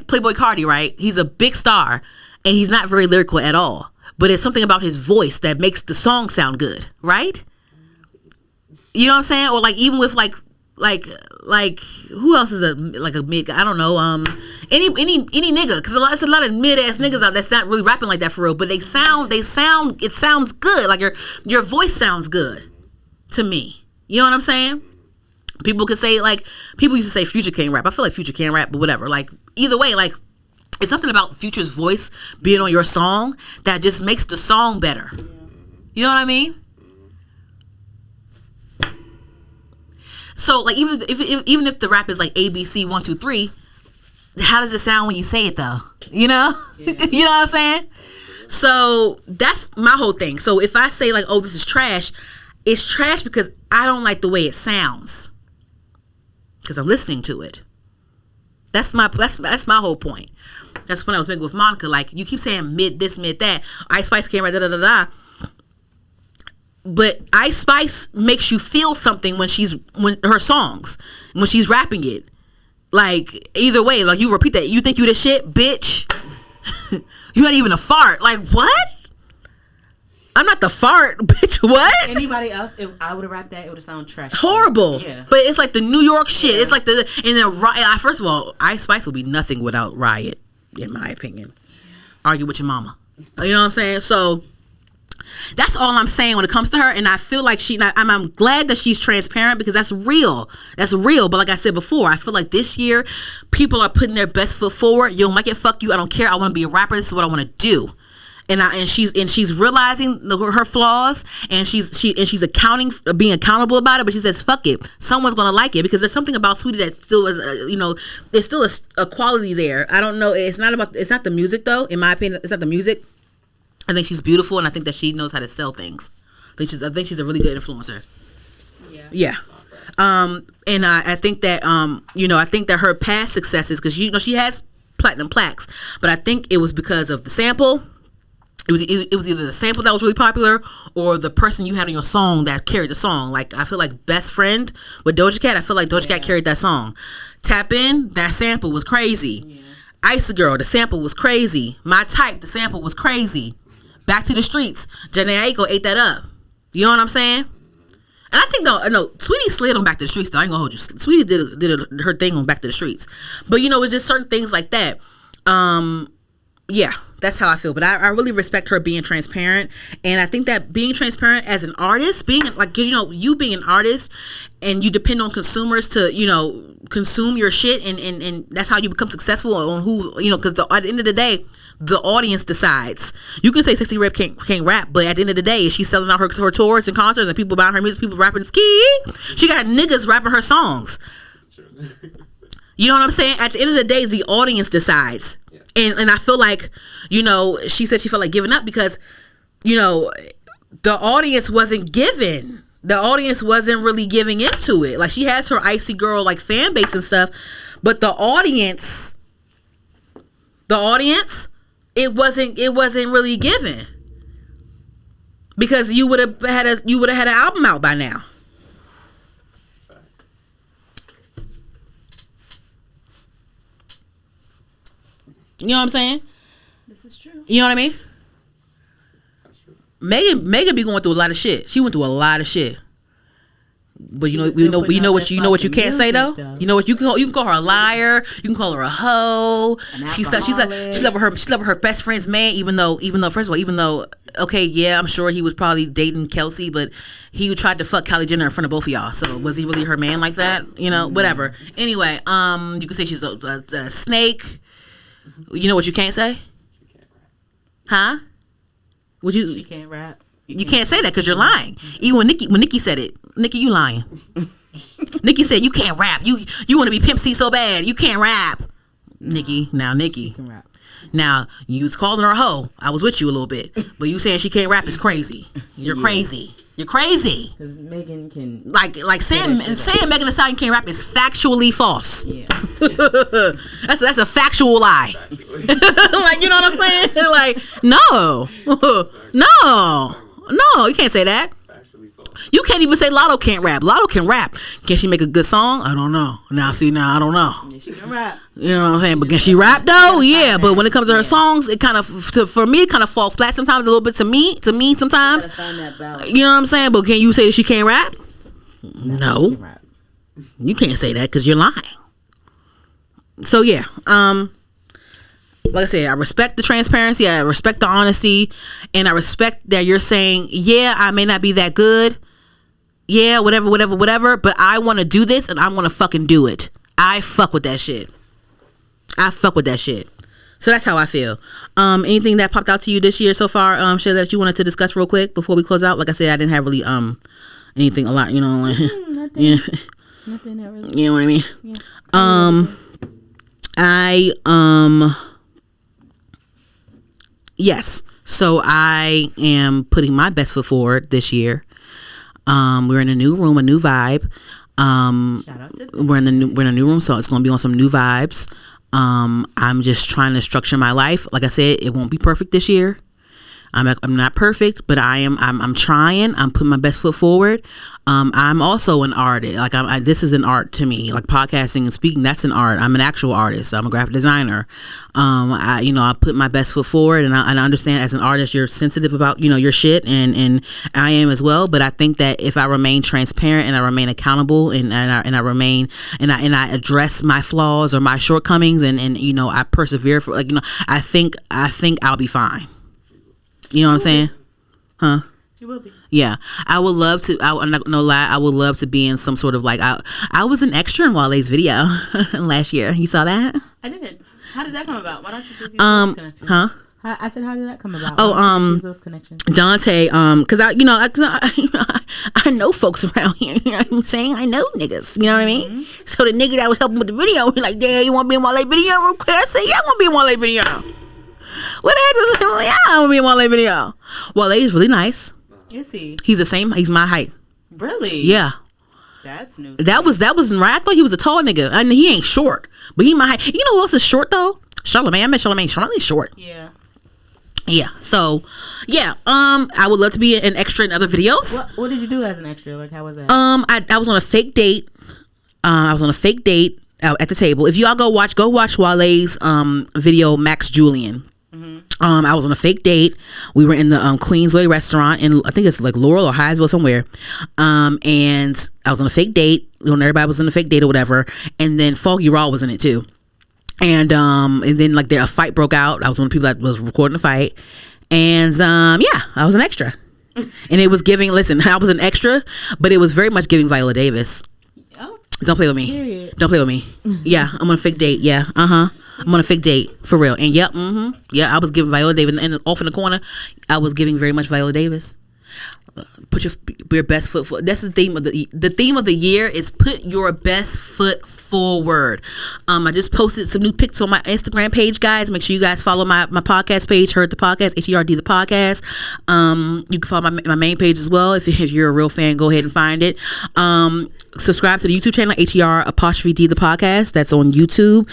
Playboy Cardi, right? He's a big star, and he's not very lyrical at all. But it's something about his voice that makes the song sound good, right? You know what I'm saying? Or like even with like who else is a mid? I don't know. Any nigga, because there's a lot of mid ass niggas out that's not really rapping like that for real. But it sounds good. Like your voice sounds good to me. You know what I'm saying? People could say, like, people used to say Future can't rap. I feel like Future can't rap, but whatever. Like, either way, like, it's something about Future's voice being on your song that just makes the song better. You know what I mean? So like even if the rap is like ABC 1 2 3, how does it sound when you say it though? You know, you know what I'm saying? So that's my whole thing. So if I say like, oh, this is trash, it's trash because I don't like the way it sounds because I'm listening to it. That's my whole point. That's when I was making with Monica. Like, you keep saying mid this, mid that. Ice Spice came right, da da da da. But Ice Spice makes you feel something when her songs, when she's rapping it. Like, either way, like, you repeat that. You think you the shit, bitch? You not even a fart. Like, what? I'm not the fart, bitch. What? Anybody else, if I would have rapped that, it would have sounded trash. Horrible. Yeah. But it's like the New York shit. Yeah. It's like and then first of all, Ice Spice will be nothing without Riot, in my opinion. Argue with your mama. You know what I'm saying? So that's all I'm saying when it comes to her. And I feel like I'm glad that she's transparent because that's real. That's real. But like I said before, I feel like this year people are putting their best foot forward. You don't like it, fuck you. I don't care. I want to be a rapper. This is what I want to do. And she's realizing her flaws, and she's being accountable about it. But she says, "Fuck it, someone's gonna like it," because there's something about Sweetie that still is, there's still a quality there. I don't know. It's not the music though. In my opinion, it's not the music. I think she's beautiful, and I think that she knows how to sell things. I think she's a really good influencer. Yeah. And I think that I think that her past successes, because she has platinum plaques, but I think it was because of the sample. It was either the sample that was really popular or the person you had on your song that carried the song. Like, I feel like Best Friend with Doja Cat, I feel like Doja Cat carried that song. Tap In, that sample was crazy. Yeah. Icy Girl, the sample was crazy. My Type, the sample was crazy. Back to the Streets, Janae Aiko ate that up. You know what I'm saying? And I think, no, Sweetie slid on Back to the Streets, though. I ain't gonna hold you. Sweetie did her thing on Back to the Streets. But, it's just certain things like that. Yeah, that's how I feel. But I really respect her being transparent. And I think that being transparent as an artist, being like, because, you being an artist and you depend on consumers to, consume your shit. And that's how you become successful on who, because at the end of the day, the audience decides. You can say 60 Rep can't rap, but at the end of the day, she's selling out her tours and concerts and people buying her music, people rapping ski. She got niggas rapping her songs. You know what I'm saying? At the end of the day, the audience decides. And I feel like, she said she felt like giving up because, the audience wasn't giving. The audience wasn't really giving into it. Like, she has her Icy Girl, like, fan base and stuff. But the audience, it wasn't really giving. Because you would have had an album out by now. You know what I'm saying? This is true. You know what I mean? That's true. Megan be going through a lot of shit. She went through a lot of shit. But you know what you can't say though. You know what you can call her a liar. You can call her a hoe. She slept with her best friend's man. Even though okay, yeah, I'm sure he was probably dating Kelsey, but he tried to fuck Kylie Jenner in front of both of y'all. So was he really her man like that? Whatever. Anyway, you can say she's a snake. You know what you can't say? She can't rap. Huh? She can't rap. You can't say that because you're lying. Even when Nikki said it, Nikki, you lying. Nikki said you can't rap. You want to be Pimp C so bad. You can't rap. Nikki. She can rap. Now, you was calling her a hoe. I was with you a little bit. But you saying she can't rap is crazy. You're crazy. You're crazy. Because Megan can... Like saying Megan Thee Stallion can't rap is factually false. Yeah. That's a factual lie. Like, you know what I'm saying? Like, no. No, you can't say that. You can't even say Lotto can't rap. Lotto can rap. Can she make a good song? I don't know. Now I don't know. Yeah, she can rap. You know what I'm saying? But can she rap though? Yeah. But when it comes to her songs, it kind of, for me, it kind of fall flat sometimes. A little bit to me sometimes. You know what I'm saying? But can you say that she can't rap? No. You can't say that because you're lying. So yeah. Like I said, I respect the transparency, I respect the honesty, and I respect that you're saying, yeah, I may not be that good. Yeah, whatever, but I want to do this and I want to fucking do it. I fuck with that shit. So that's how I feel. Anything that popped out to you this year so far, Shay, that you wanted to discuss real quick before we close out? Like I said, I didn't have really anything a lot, like, yeah. Nothing that really. You know what I mean? Yeah. Yes. So I am putting my best foot forward this year. We're in a new room, a new vibe. Shout out to we're in a new room, so it's going to be on some new vibes. I'm just trying to structure my life. Like I said, it won't be perfect this year. I'm not perfect, but I'm trying. I'm putting my best foot forward. I'm also an artist. Like this is an art to me. Like podcasting and speaking, that's an art. I'm an actual artist. I'm a graphic designer. I put my best foot forward, and I understand as an artist, you're sensitive about your shit, and I am as well. But I think that if I remain transparent and I remain accountable, and I remain and I address my flaws or my shortcomings, and I persevere for I think I'll be fine. You know what I'm saying? Huh? You will be. Yeah. I would love to. I'm not gonna lie. I would love to be in some sort of I was an extra in Wale's video last year. You saw that? I did. How did that come about? Why don't you just use those connections? Huh? I said, how did that come about? Oh, those connections. Dante, because I know folks around here. You know what I'm saying? I know niggas. You know what I mean? So the nigga that was helping with the video was like, "Damn, you want to be in Wale video real quick?" I said, "Yeah, I want to be in Wale video." What the heck was him? Like, yeah, I want to be in Wale video. Wale is really nice. Is he? He's the same. He's my height. Really? Yeah. That's new. That wasn't right. I thought he was a tall nigga. I mean, he ain't short, but he my height. You know who else is short though? Charlamagne. I met Charlamagne. Charlamagne's short. Yeah. Yeah. So, yeah. I would love to be an extra in other videos. What did you do as an extra? Like, how was that? I was on a fake date. I was on a fake date at the table. If y'all go watch Wale's video, Max Julian. I was on a fake date. We were in the Queensway restaurant in, I think it's like Laurel or Highsville somewhere. And I was on a fake date. Everybody was on a fake date or whatever. And then Foggy Raw was in it too. And then like a fight broke out. I was one of the people that was recording the fight. And I was an extra. And it was giving. Listen, I was an extra, but it was very much giving Viola Davis. Oh. Don't play with me. Period. Don't play with me. Yeah, I'm on a fake date. Yeah, I'm on a fake date for real. And yeah, I was giving Viola Davis, and off in the corner, I was giving very much Viola Davis. Put your best foot forward. That's the theme of the theme of the year is put your best foot forward. I just posted some new pics on my Instagram page, guys. Make sure you guys follow my podcast page, Heard the Podcast, HERD the podcast. You can follow my main page as well. If you're a real fan, go ahead and find it. Subscribe to the YouTube channel, HER_D the podcast. That's on YouTube.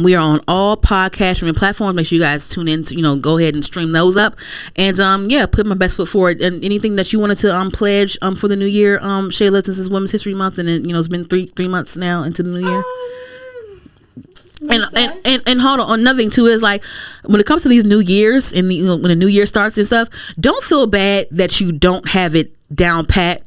We are on all podcast streaming platforms. Make sure you guys tune in to, go ahead and stream those up. And put my best foot forward. And anything that you wanted to pledge for the new year, Shayla, since it's Women's History Month, and then it's been three months now into the new year. And hold on, another thing too is like when it comes to these new years and when the new year starts and stuff, don't feel bad that you don't have it down pat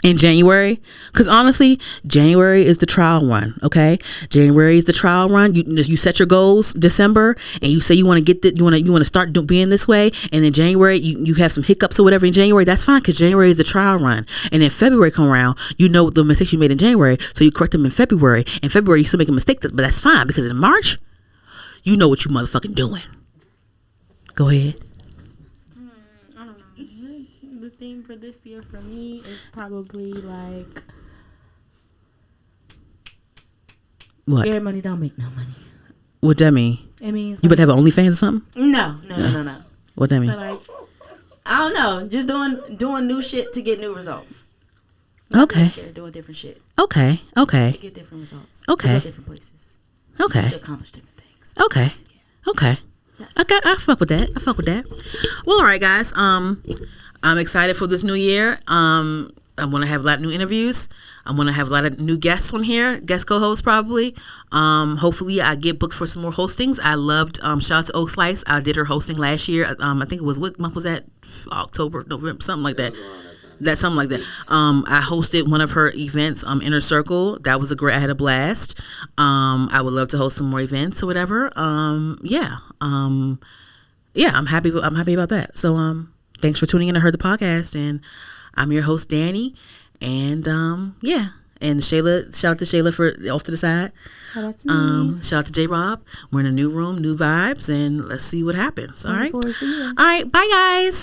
in January, because honestly, January is the trial run. Okay, January is the trial run. You set your goals December, and you say you want to get you want to start being this way, and then January you have some hiccups or whatever in January. That's fine, because January is the trial run, and then February come around, the mistakes you made in January, so you correct them in February. In February you still make a mistake, but that's fine, because in March, you know what you motherfucking doing. Go ahead. The theme for this year for me is probably like what? Scared money don't make no money. What that mean? It means you better have an OnlyFans or something? No. What that mean? So like, I don't know, just doing new shit to get new results. Okay. Doing different shit. Okay. To get different results. Okay. To go different places. Okay. To accomplish different things. Okay. Yeah. Okay. I fuck with that. Well, all right, guys. I'm excited for this new year. I want to have a lot of new interviews. I want to have a lot of new guests on here, guest co-hosts probably. Hopefully I get booked for some more hostings. I loved, shout out to Oak Slice. I did her hosting last year. I think it was, what month was that? October, November, something like that. That's something like that. I hosted one of her events, Inner Circle. That was I had a blast. I would love to host some more events or whatever. I'm happy about that. So, thanks for tuning in to Heard the Podcast, and I'm your host, Danny, and and Shayla, shout out to Shayla for Off to the Side. Shout out to me. Shout out to J-Rob. We're in a new room, new vibes, and let's see what happens. All right. All All right. Bye, guys.